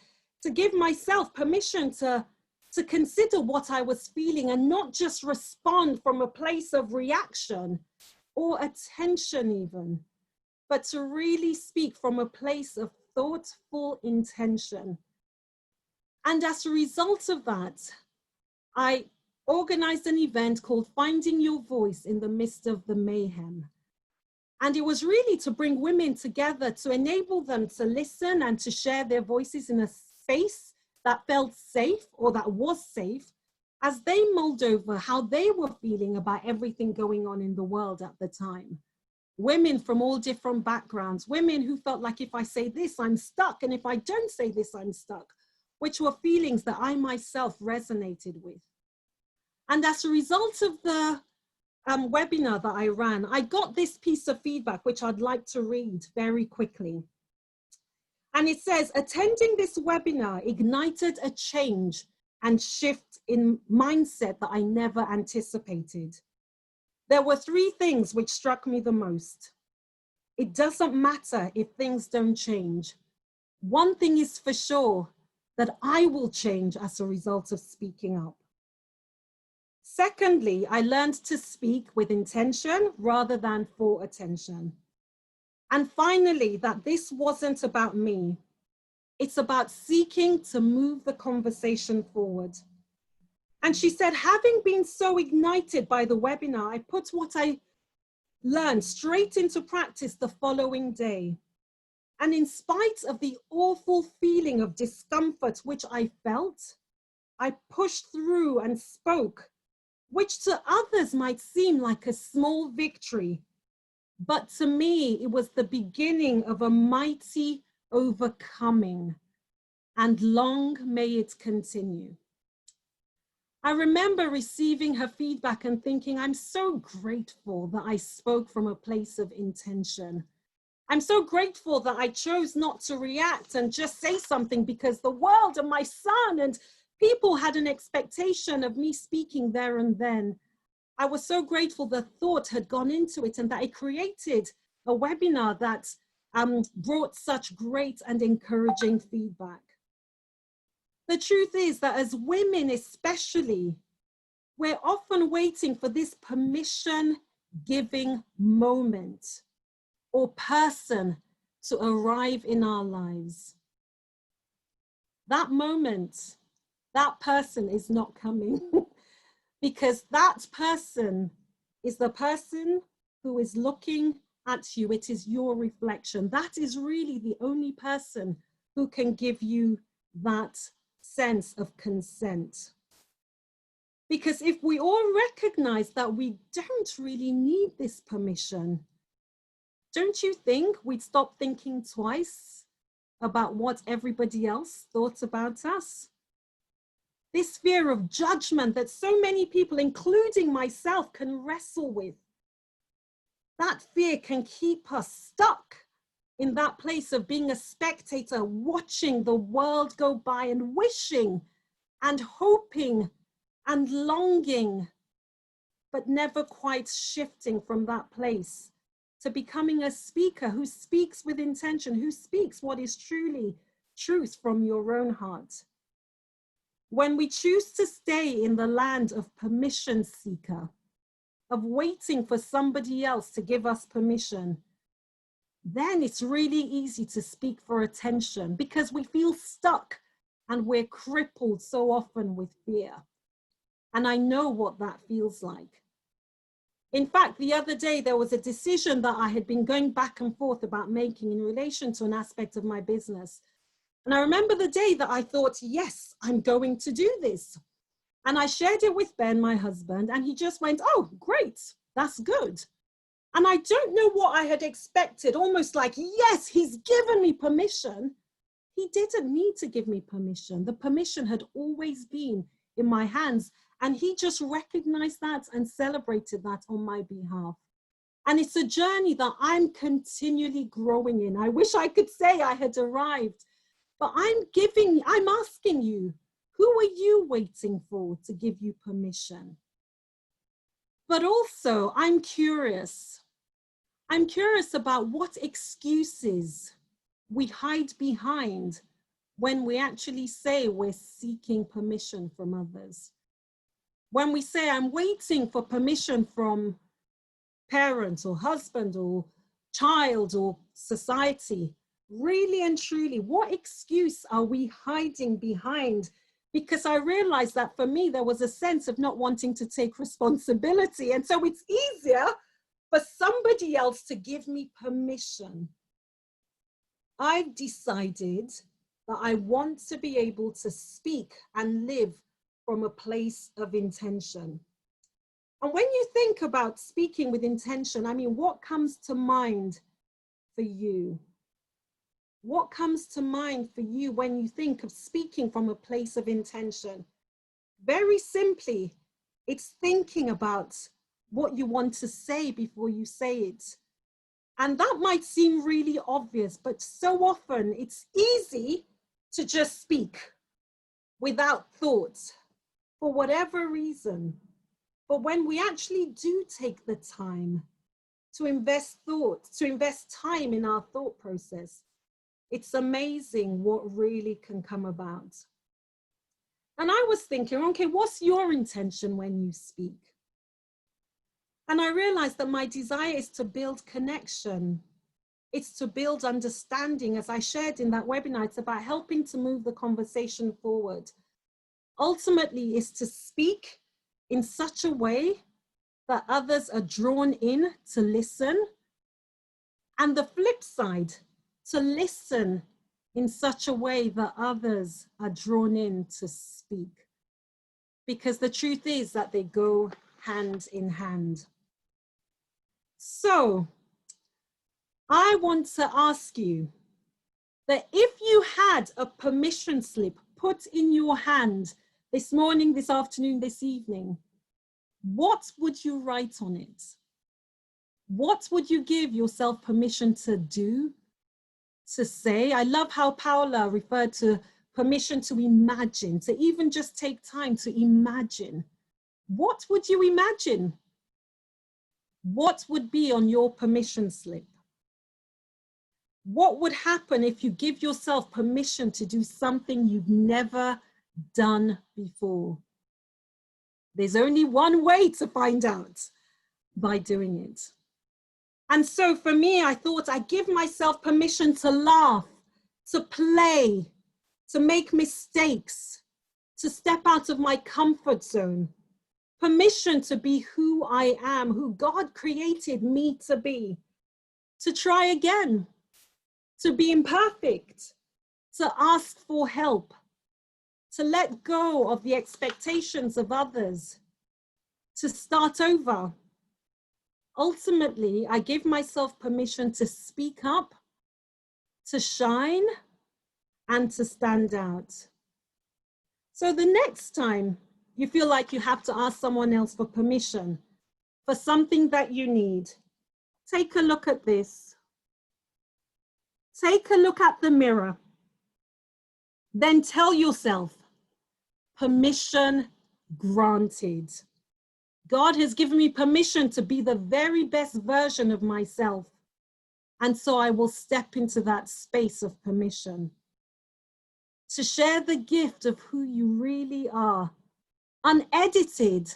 to give myself permission to consider what I was feeling and not just respond from a place of reaction or attention even, but to really speak from a place of thoughtful intention. And as a result of that, I organized an event called Finding Your Voice in the Midst of the Mayhem. And it was really to bring women together, to enable them to listen and to share their voices in a space that felt safe, or that was safe, as they mulled over how they were feeling about everything going on in the world at the time. Women from all different backgrounds, women who felt like if I say this, I'm stuck, and if I don't say this, I'm stuck, which were feelings that I myself resonated with. And as a result of the webinar that I ran, I got this piece of feedback, which I'd like to read very quickly. And it says, attending this webinar ignited a change and shift in mindset that I never anticipated. There were 3 things which struck me the most. It doesn't matter if things don't change. One thing is for sure, that I will change as a result of speaking up. Secondly, I learned to speak with intention rather than for attention. And finally, that this wasn't about me. It's about seeking to move the conversation forward. And she said, having been so ignited by the webinar, I put what I learned straight into practice the following day. And in spite of the awful feeling of discomfort which I felt, I pushed through and spoke, which to others might seem like a small victory. But to me, it was the beginning of a mighty overcoming, and long may it continue. I remember receiving her feedback and thinking, I'm so grateful that I spoke from a place of intention. I'm so grateful that I chose not to react and just say something because the world and my son and people had an expectation of me speaking there and then. I was so grateful the thought had gone into it and that it created a webinar that brought such great and encouraging feedback. The truth is that as women especially, we're often waiting for this permission-giving moment or person to arrive in our lives. That moment, that person is not coming because that person is the person who is looking at you. It is your reflection. That is really the only person who can give you that sense of consent. Because if we all recognize that we don't really need this permission, don't you think we'd stop thinking twice about what everybody else thought about us? This fear of judgment that so many people, including myself, can wrestle with. That fear can keep us stuck in that place of being a spectator, watching the world go by and wishing and hoping and longing, but never quite shifting from that place to becoming a speaker who speaks with intention, who speaks what is truly truth from your own heart. when we choose to stay in the land of permission seeker, of waiting for somebody else to give us permission, then it's really easy to speak for attention because we feel stuck and we're crippled so often with fear. And I know what that feels like. In fact, the other day, there was a decision that I had been going back and forth about making in relation to an aspect of my business. And I remember the day that I thought, yes, I'm going to do this. And I shared it with Ben, my husband, and he just went, oh, great, that's good. And I don't know what I had expected, almost like, yes, he's given me permission. He didn't need to give me permission. The permission had always been in my hands. And he just recognized that and celebrated that on my behalf. And it's a journey that I'm continually growing in. I wish I could say I had arrived, but I'm asking you, who are you waiting for to give you permission? But also, I'm curious. I'm curious about what excuses we hide behind when we actually say we're seeking permission from others. When we say, I'm waiting for permission from parents or husband or child or society, really and truly, what excuse are we hiding behind? Because I realized that for me, there was a sense of not wanting to take responsibility. And so it's easier for somebody else to give me permission. I've decided that I want to be able to speak and live from a place of intention. And when you think about speaking with intention, I mean, what comes to mind for you? What comes to mind for you when you think of speaking from a place of intention? Very simply, it's thinking about what you want to say before you say it. And that might seem really obvious, but so often it's easy to just speak without thought for whatever reason. But when we actually do take the time to invest thought, to invest time in our thought process, it's amazing what really can come about. And I was thinking, okay, what's your intention when you speak? And I realized that my desire is to build connection. It's to build understanding. As I shared in that webinar, it's about helping to move the conversation forward. Ultimately, is to speak in such a way that others are drawn in to listen. And the flip side, to listen in such a way that others are drawn in to speak. Because the truth is that they go hand in hand. So I want to ask you that if you had a permission slip put in your hand this morning, this afternoon, this evening, what would you write on it? What would you give yourself permission to do, to say? I love how Paola referred to permission to imagine, to even just take time to imagine. What would you imagine? What would be on your permission slip? What would happen if you give yourself permission to do something you've never done before? There's only one way to find out, by doing it. And so for me, I thought I'd give myself permission to laugh, to play, to make mistakes, to step out of my comfort zone. Permission to be who I am, who God created me to be. To try again, to be imperfect, to ask for help, to let go of the expectations of others, to start over. Ultimately, I give myself permission to speak up, to shine, and to stand out. So the next time you feel like you have to ask someone else for permission for something that you need, take a look at this. Take a look at the mirror. Then tell yourself, permission granted. God has given me permission to be the very best version of myself. And so I will step into that space of permission. to share the gift of who you really are, unedited,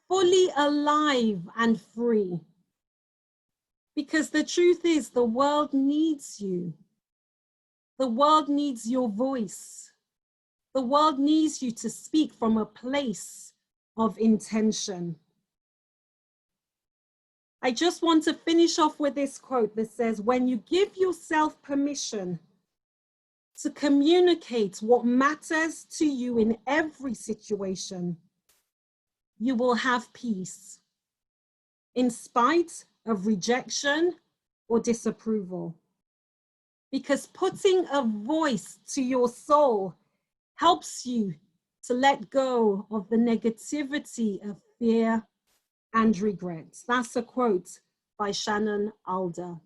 fully alive and free. Because the truth is, the world needs you. The world needs your voice. The world needs you to speak from a place of intention. I just want to finish off with this quote that says, when you give yourself permission to communicate what matters to you in every situation, you will have peace, in spite of rejection or disapproval. Because putting a voice to your soul helps you to let go of the negativity of fear and regret. That's a quote by Shannon Alder.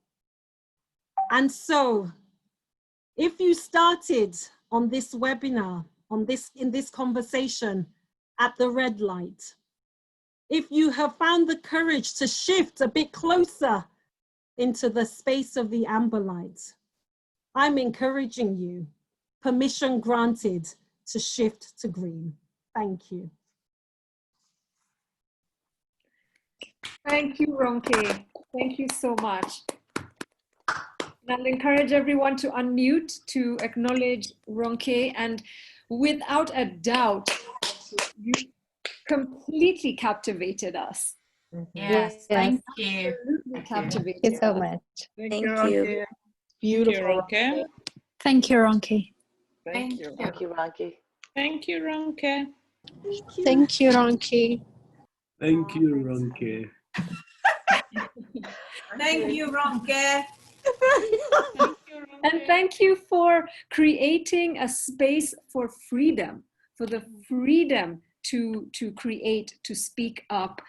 And so, if you started on this webinar, in this conversation at the red light, if you have found the courage to shift a bit closer into the space of the amber light, I'm encouraging you, permission granted, to shift to green. Thank you. Thank you, Ronke. Thank you so much. And I'll encourage everyone to unmute to acknowledge Ronke. And without a doubt, you completely captivated us. Yes, thank you. Absolutely captivated. Thank you so us. much. Thank you. Ronke. Beautiful. Thank you, Ronke. Thank you. Thank you, Ronke. Thank you, Ronke. Thank you, Ronke. Thank you, Ronke. Thank you, Ronke. And thank you for creating a space for freedom, for the freedom to create, to speak up,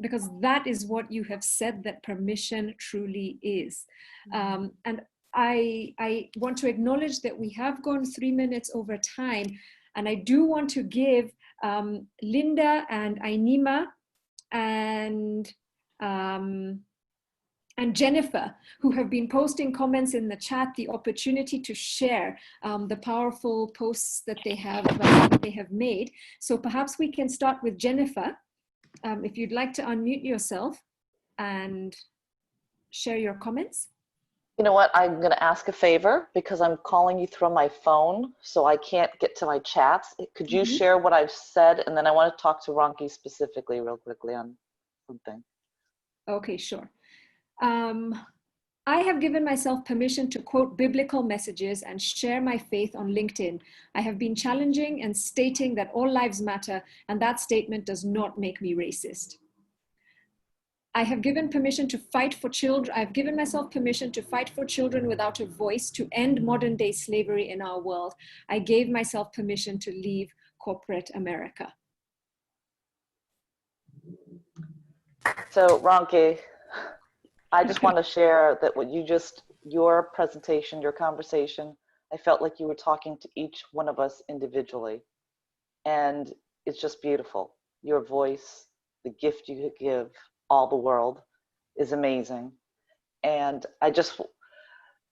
because that is what you have said that permission truly is. And I want to acknowledge that we have gone 3 minutes over time, and I do want to give Linda and Ainima and Jennifer, who have been posting comments in the chat, the opportunity to share the powerful posts that they have made. So perhaps we can start with Jennifer. If you'd like to unmute yourself and share your comments. You know what? I'm going to ask a favor because I'm calling you through my phone, so I can't get to my chats. Could you share what I've said? And then I want to talk to Ronke specifically real quickly on something. Okay, sure. I have given myself permission to quote biblical messages and share my faith on LinkedIn. I have been challenging and stating that all lives matter, and that statement does not make me racist. I have given permission to fight for children. I've given myself permission to fight for children without a voice, to end modern day slavery in our world. I gave myself permission to leave corporate America. So Ronke, I just want to share that your presentation, your conversation, I felt like you were talking to each one of us individually. And it's just beautiful. Your voice, the gift you give all the world is amazing. And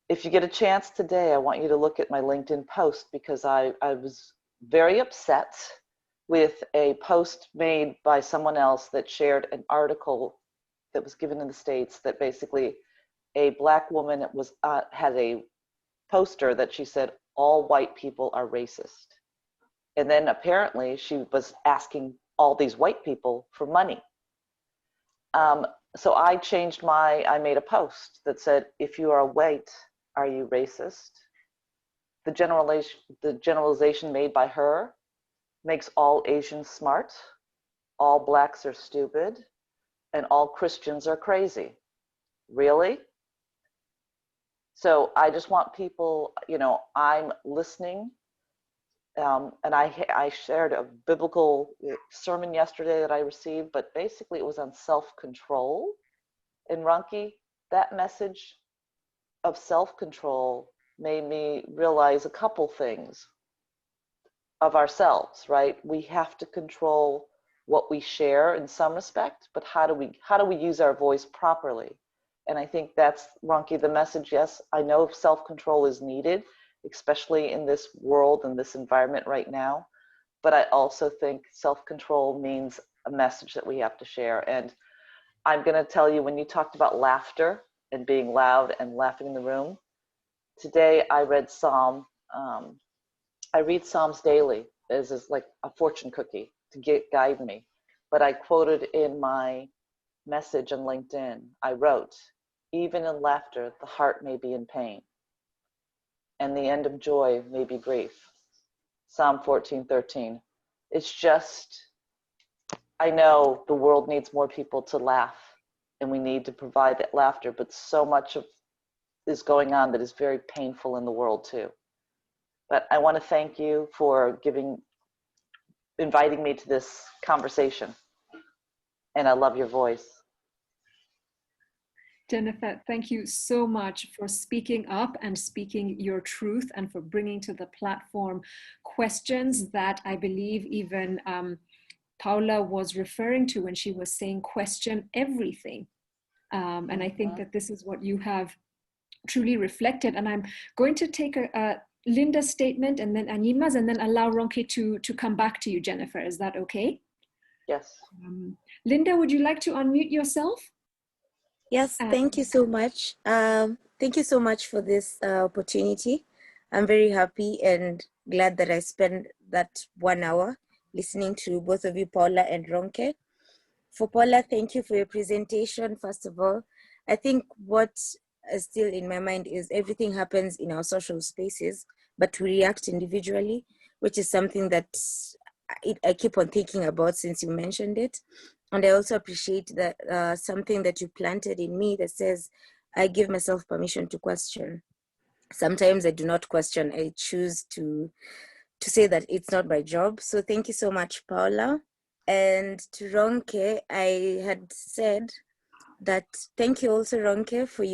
if you get a chance today, I want you to look at my LinkedIn post, because I was very upset with a post made by someone else that shared an article that was given in the States that basically a Black woman had a poster that she said, all white people are racist. And then apparently she was asking all these white people for money. So I made a post that said, if you are white, are you racist? The generalization made by her makes all Asians smart, all Blacks are stupid, and all Christians are crazy. Really? So I just want people, I'm listening. And I shared a biblical sermon yesterday that I received, but basically it was on self-control. And Ronke, that message of self-control made me realize a couple things of ourselves, right? We have to control what we share in some respect, but how do we use our voice properly? And I think that's, Ronke, the message. Yes, I know self-control is needed, especially in this world and this environment right now. But I also think self-control means a message that we have to share. And I'm going to tell you, when you talked about laughter and being loud and laughing in the room, today I read I read Psalms daily as is like a fortune cookie to guide me. But I quoted in my message on LinkedIn, I wrote, even in laughter, the heart may be in pain, and the end of joy may be grief. Psalm 14:13. It's just, I know the world needs more people to laugh, and we need to provide that laughter, but so much of is going on that is very painful in the world too. But I want to thank you for inviting me to this conversation, and I love your voice. Jennifer, thank you so much for speaking up and speaking your truth, and for bringing to the platform questions that I believe even Paola was referring to when she was saying question everything. And I think that this is what you have truly reflected. And I'm going to take Linda's statement and then Anima's, and then allow Ronke to come back to you, Jennifer. Is that okay? Yes. Linda, would you like to unmute yourself? Yes, thank you so much. Thank you so much for this opportunity. I'm very happy and glad that I spent that 1 hour listening to both of you, Paola and Ronke. For Paola, thank you for your presentation, first of all. I think what is still in my mind is everything happens in our social spaces, but we react individually, which is something that I keep on thinking about since you mentioned it. And I also appreciate that something that you planted in me that says, I give myself permission to question. Sometimes I do not question, I choose to say that it's not my job. So thank you so much, Paola. And to Ronke, I had said that thank you also, Ronke, for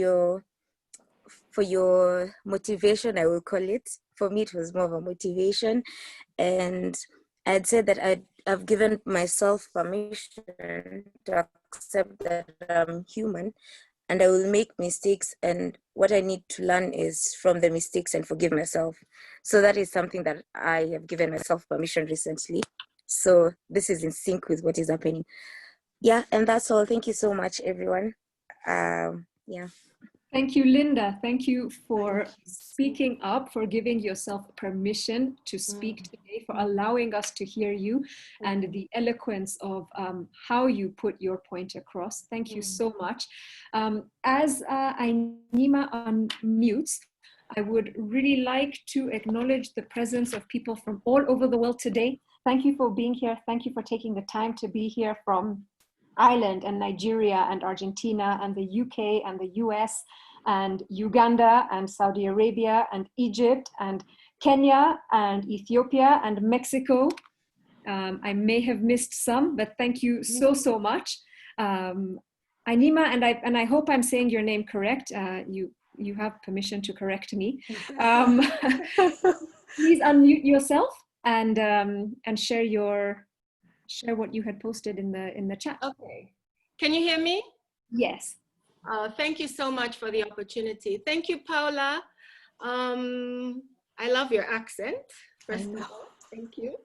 your motivation, I will call it. For me, it was more of a motivation. And I'd said that I've given myself permission to accept that I'm human and I will make mistakes, and what I need to learn is from the mistakes and forgive myself. So that is something that I have given myself permission recently. So this is in sync with what is happening. Yeah, and that's all. Thank you so much, everyone. Yeah. Thank you, Linda. Thank you for speaking up, for giving yourself permission to speak today, for allowing us to hear you, and the eloquence of how you put your point across. Thank you so much. As Ainima unmutes, I would really like to acknowledge the presence of people from all over the world today. Thank you for being here. Thank you for taking the time to be here from Ireland and Nigeria and Argentina and the UK and the US and Uganda and Saudi Arabia and Egypt and Kenya and Ethiopia and Mexico. I may have missed some, but thank you so much. Ainima, and I hope I'm saying your name correct. You have permission to correct me. Please unmute yourself and share what you had posted in the chat. Okay. Can you hear me? Yes. Thank you so much for the opportunity. Thank you, Paola. I love your accent, first of all. Thank you.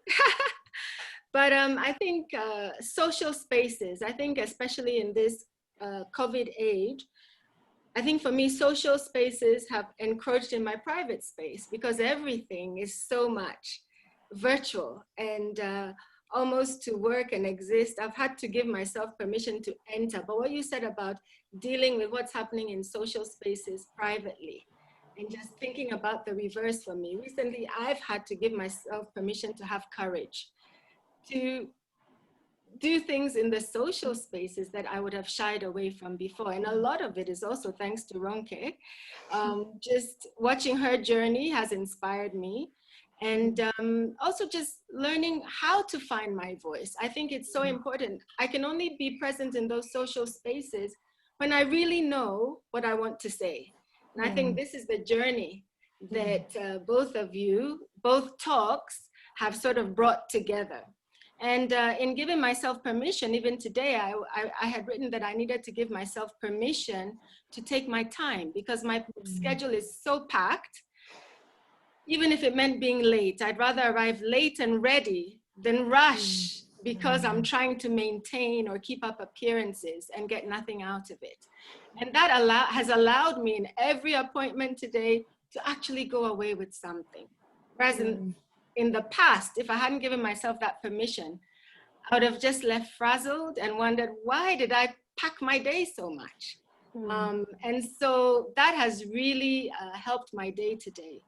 But I think social spaces, I think especially in this COVID age, I think for me, social spaces have encroached in my private space because everything is so much virtual and almost to work and exist. I've had to give myself permission to enter. But what you said about dealing with what's happening in social spaces privately and just thinking about the reverse for me. Recently, I've had to give myself permission to have courage to do things in the social spaces that I would have shied away from before. And a lot of it is also thanks to Ronke. Just watching her journey has inspired me. And also just learning how to find my voice. I think it's so important. I can only be present in those social spaces when I really know what I want to say. And I think this is the journey that both of you, both talks, have sort of brought together. And in giving myself permission, even today, I had written that I needed to give myself permission to take my time because my schedule is so packed. even if it meant being late. I'd rather arrive late and ready than rush because I'm trying to maintain or keep up appearances and get nothing out of it. And that has allowed me in every appointment today to actually go away with something. Whereas in the past, if I hadn't given myself that permission, I would have just left frazzled and wondered, why did I pack my day so much? And so that has really helped my day today.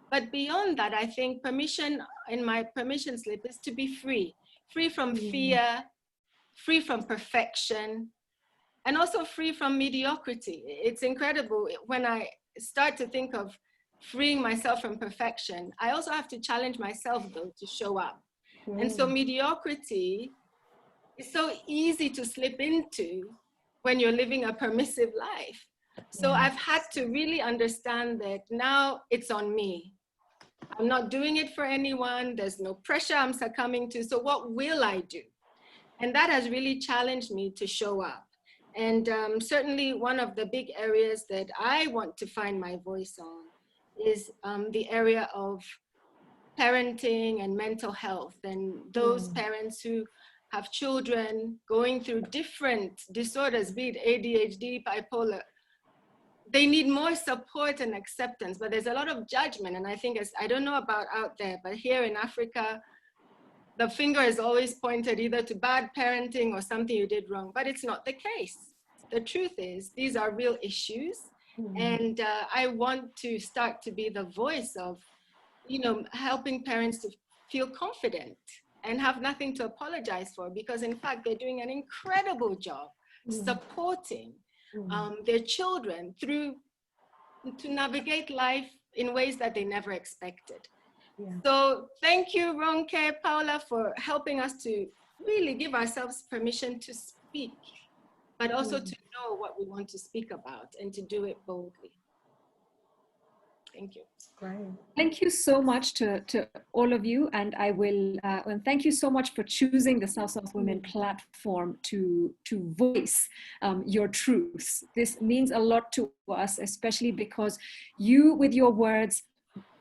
But beyond that, I think permission in my permission slip is to be free. Free from fear, free from perfection, and also free from mediocrity. It's incredible when I start to think of freeing myself from perfection. I also have to challenge myself though to show up. And so mediocrity is so easy to slip into when you're living a permissive life. So I've had to really understand that now it's on me. I'm not doing it for anyone. There's no pressure I'm succumbing to. So what will I do? And that has really challenged me to show up. And certainly one of the big areas that I want to find my voice on is the area of parenting and mental health, and those parents who have children going through different disorders, be it ADHD, bipolar. They need more support and acceptance, but there's a lot of judgment. And I think, I don't know about out there, but here in Africa, the finger is always pointed either to bad parenting or something you did wrong, but it's not the case. The truth is, these are real issues. And I want to start to be the voice of, helping parents to feel confident and have nothing to apologize for, because in fact, they're doing an incredible job supporting their children to navigate life in ways that they never expected. So thank you, Ronke, Paola, for helping us to really give ourselves permission to speak, but also to know what we want to speak about and to do it boldly. Thank you. Great. Thank you so much to all of you, and I will and thank you so much for choosing the South South Women platform to voice your truths. This means a lot to us, especially because you, with your words,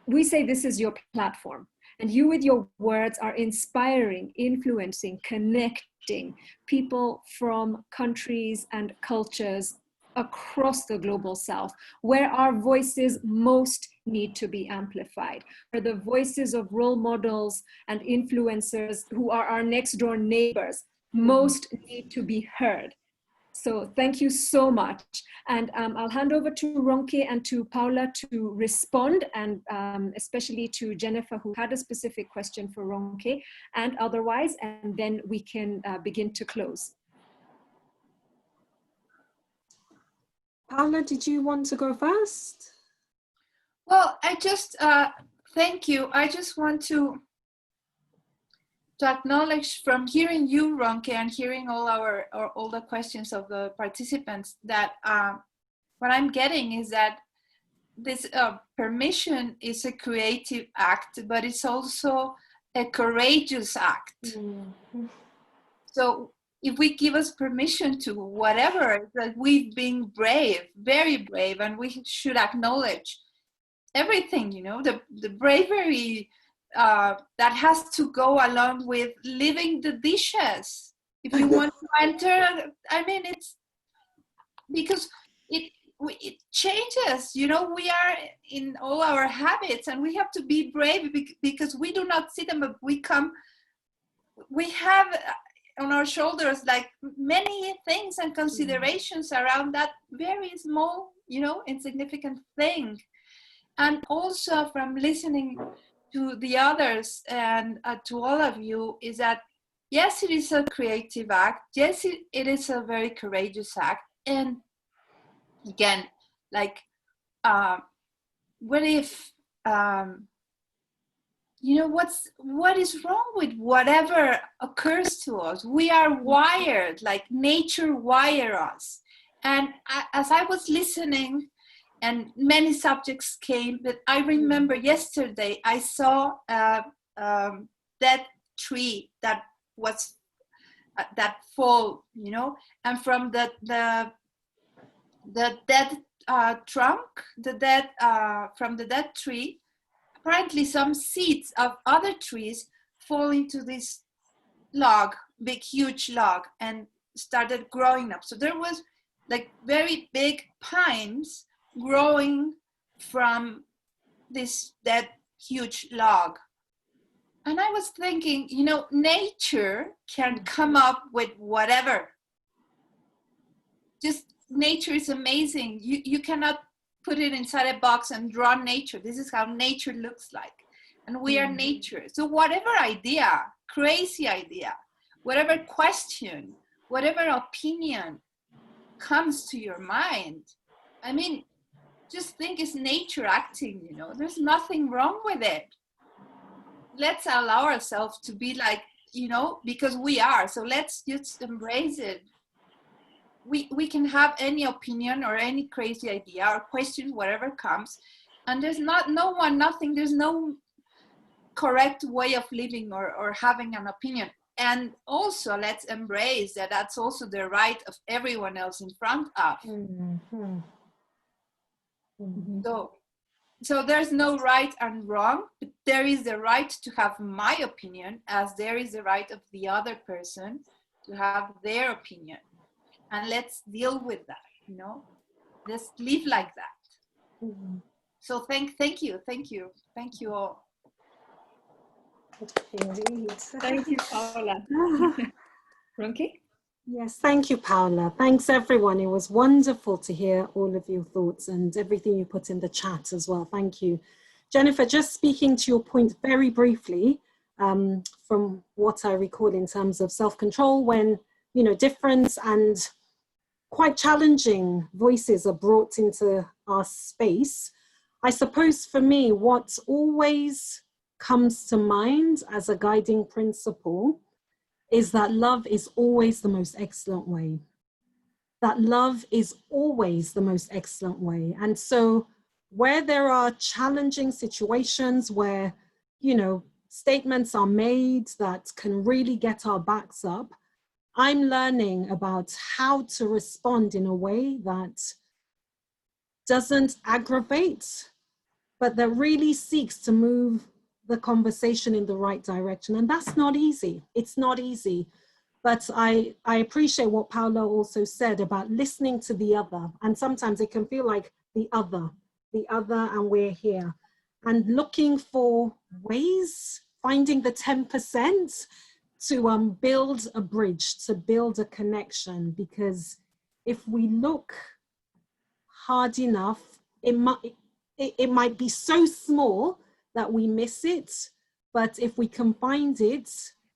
we say this is your platform, and you with your words are inspiring, influencing, connecting people from countries and cultures across the global South, where our voices most need to be amplified, where the voices of role models and influencers who are our next door neighbors most need to be heard. So thank you so much. And I'll hand over to Ronke and to Paola to respond, and especially to Jennifer, who had a specific question for Ronke and otherwise, and then we can begin to close. Paola, did you want to go first? Well, I just, thank you. I just want to acknowledge, from hearing you, Ronke, and hearing all the questions of the participants, that what I'm getting is that this permission is a creative act, but it's also a courageous act. So if we give us permission to whatever, that we've been brave, very brave, and we should acknowledge everything, the bravery that has to go along with leaving the dishes. If you want to enter, I mean, it's because it changes, we are in all our habits, and we have to be brave because we do not see them, but we have on our shoulders like many things and considerations around that very small, insignificant thing. And also from listening to the others and to all of you, is that yes, it is a creative act. Yes, it is a very courageous act. And again, like, what if, what is wrong with whatever occurs to us? We are wired, like nature wired us. And as I was listening, and many subjects came, but I remember yesterday I saw that tree that was that fall, and from the dead trunk, from the dead tree apparently some seeds of other trees fall into this log, big, huge log, and started growing up. So there was like very big pines growing from this dead huge log. And I was thinking, you know, nature can come up with whatever. Just nature is amazing. You cannot put it inside a box and draw nature. This is how nature looks like. And we are nature. So whatever idea, crazy idea, whatever question, whatever opinion comes to your mind, I mean, just think it's nature acting, you know, there's nothing wrong with it. Let's allow ourselves to be like, you know, because we are, so let's just embrace it. We can have any opinion or any crazy idea or question, whatever comes, and there's there's no correct way of living or having an opinion. And also let's embrace that that's also the right of everyone else in front of. So there's no right and wrong, but there is the right to have my opinion, as there is the right of the other person to have their opinion. And let's deal with that, you know, let's live like that. So thank you all. Indeed. Thank you, Paola. Ronke? Yes, thank you, Paola. Thanks, everyone. It was wonderful to hear all of your thoughts and everything you put in the chat as well. Thank you. Jennifer, just speaking to your point very briefly, from what I recall in terms of self-control, when, you know, different and quite challenging voices are brought into our space, I suppose for me, what always comes to mind as a guiding principle is that love is always the most excellent way. That love is always the most excellent way. And so where there are challenging situations where, you know, statements are made that can really get our backs up, I'm learning about how to respond in a way that doesn't aggravate, but that really seeks to move the conversation in the right direction. And that's not easy. It's not easy. But I appreciate what Paola also said about listening to the other. And sometimes it can feel like the other, and we're here. And looking for ways, finding the 10% to build a bridge, to build a connection. Because if we look hard enough, it might be so small that we miss it, but if we can find it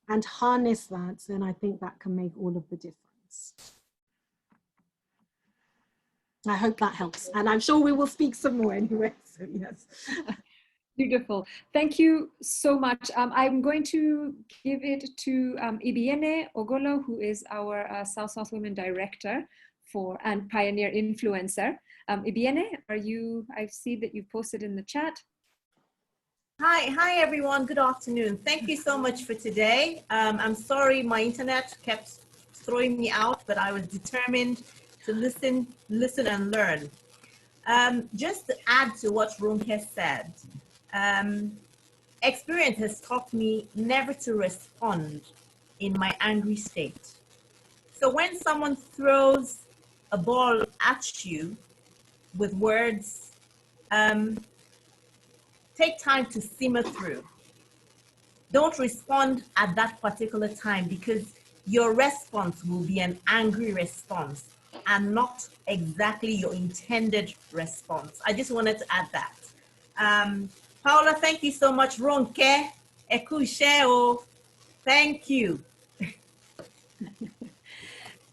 and harness that, then I think that can make all of the difference. I hope that helps, and I'm sure we will speak some more anyway, so yes. Beautiful. Thank you so much. I'm going to give it to Ibiene Ogolo, who is our South Women Director and Pioneer Influencer. Ibiene, I see that you posted in the chat. Hi everyone, good afternoon. Thank you so much for today. I'm sorry my internet kept throwing me out, but I was determined to listen and learn. Just to add to what Ronke said, experience has taught me never to respond in my angry state. So when someone throws a ball at you with words, take time to simmer through. Don't respond at that particular time, because your response will be an angry response and not exactly your intended response. I just wanted to add that. Paola, thank you so much. Ronke, Ekusheo, thank you.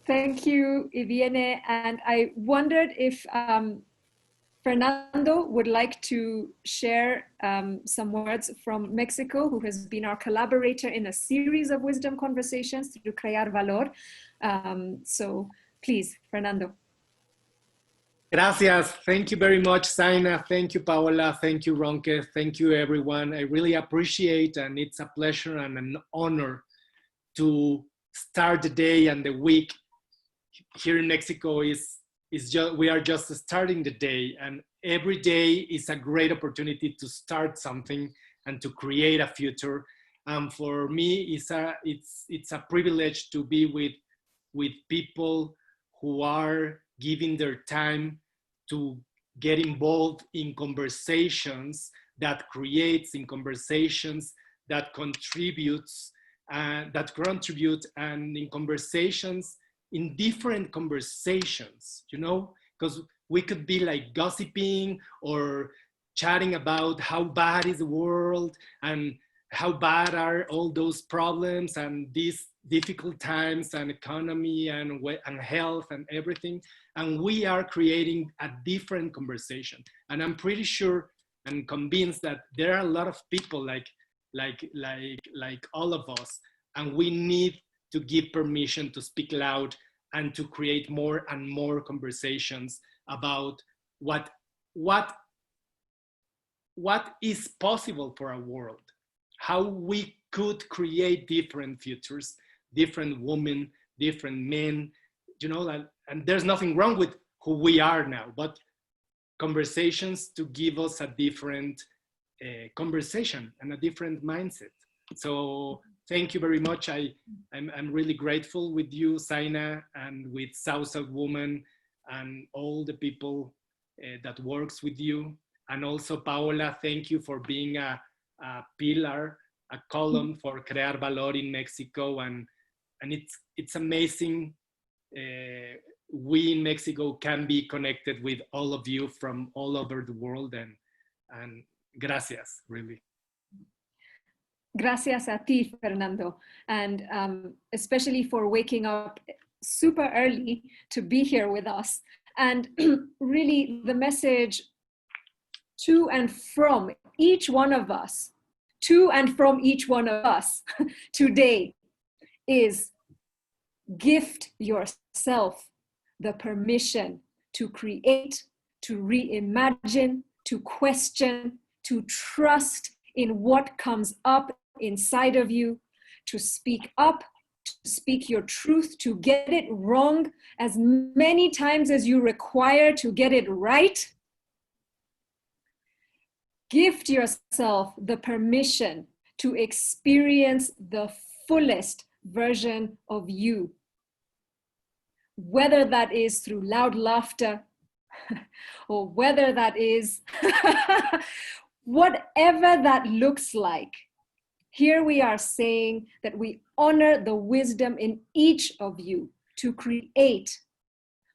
Thank you, Ibiene. And I wondered if Fernando would like to share some words from Mexico, who has been our collaborator in a series of wisdom conversations through Crear Valor. So please, Fernando. Gracias. Thank you very much, Zaina. Thank you, Paola. Thank you, Ronke. Thank you, everyone. I really appreciate, and it's a pleasure and an honor to start the day and the week here in Mexico. We are just starting the day, and every day is a great opportunity to start something and to create a future. For me, it's a privilege to be with people who are giving their time to get involved in conversations that creates, in conversations that contributes, and in conversations, in different conversations, you know, because we could be like gossiping or chatting about how bad is the world and how bad are all those problems and these difficult times and economy and health and everything. And we are creating a different conversation. And I'm pretty sure and convinced that there are a lot of people like all of us, and we need to give permission to speak loud and to create more and more conversations about what is possible for our world, how we could create different futures, different women, different men, you know, and there's nothing wrong with who we are now, but conversations to give us a different conversation and a different mindset. So thank you very much. I'm really grateful with you, Zaina, and with South Woman and all the people that works with you. And also Paola, thank you for being a pillar, a column for Crear Valor in Mexico. And it's amazing. We in Mexico can be connected with all of you from all over the world, and gracias, really. Gracias a ti, Fernando, and especially for waking up super early to be here with us. And really the message to and from each one of us, today is gift yourself the permission to create, to reimagine, to question, to trust in what comes up inside of you, to speak up, to speak your truth, to get it wrong as many times as you require to get it right. Gift yourself the permission to experience the fullest version of you. Whether that is through loud laughter, or whether that is whatever that looks like. Here we are saying that we honor the wisdom in each of you to create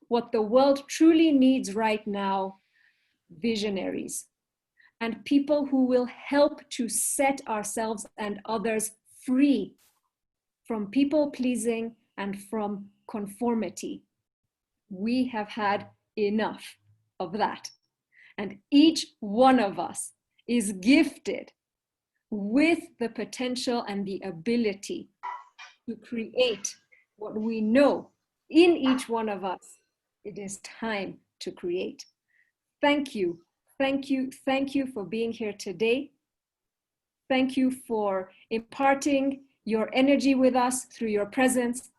what the world truly needs right now: visionaries and people who will help to set ourselves and others free from people pleasing and from conformity. We have had enough of that. And each one of us is gifted with the potential and the ability to create what we know in each one of us. It is time to create. Thank you. Thank you. Thank you for being here today. Thank you for imparting your energy with us through your presence.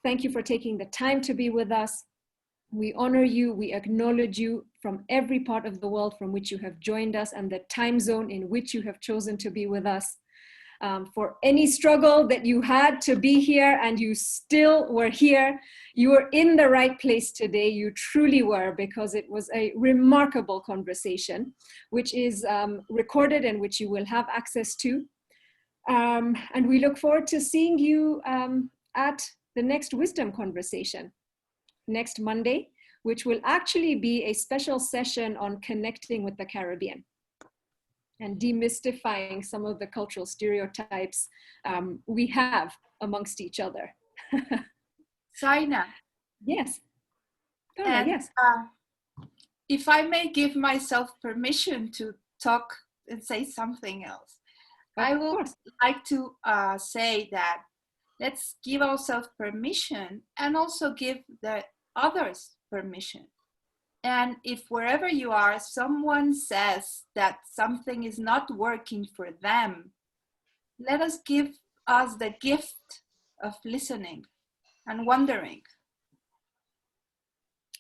Thank you for taking the time to be with us. We honor you, we acknowledge you from every part of the world from which you have joined us and the time zone in which you have chosen to be with us. For any struggle that you had to be here and you still were here, you were in the right place today. You truly were, because it was a remarkable conversation, which is recorded and which you will have access to. And we look forward to seeing you at the next wisdom conversation next Monday, which will actually be a special session on connecting with the Caribbean and demystifying some of the cultural stereotypes we have amongst each other. Zaina. Yes. And, yes. If I may give myself permission to talk and say something else, I would like to say that let's give ourselves permission and also give the others permission. And if wherever you are, someone says that something is not working for them, let us give us the gift of listening and wondering.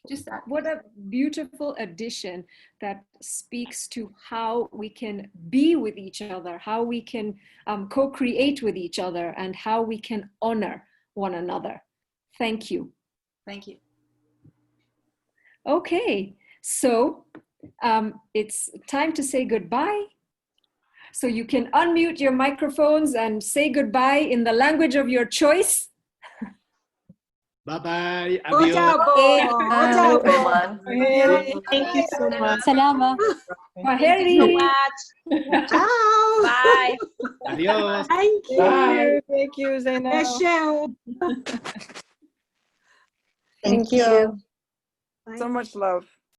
Just that. What a beautiful addition that speaks to how we can be with each other, how we can co-create with each other, and how we can honor one another. Thank you. Thank you. Okay, so it's time to say goodbye. So you can unmute your microphones and say goodbye in the language of your choice. Bye-bye. Everyone. Thank you so much. Salama. Thank you so much. Ciao. Bye. Adios. Thank you. Bye. Thank you, Zainab. Michelle. Thank you. So much love.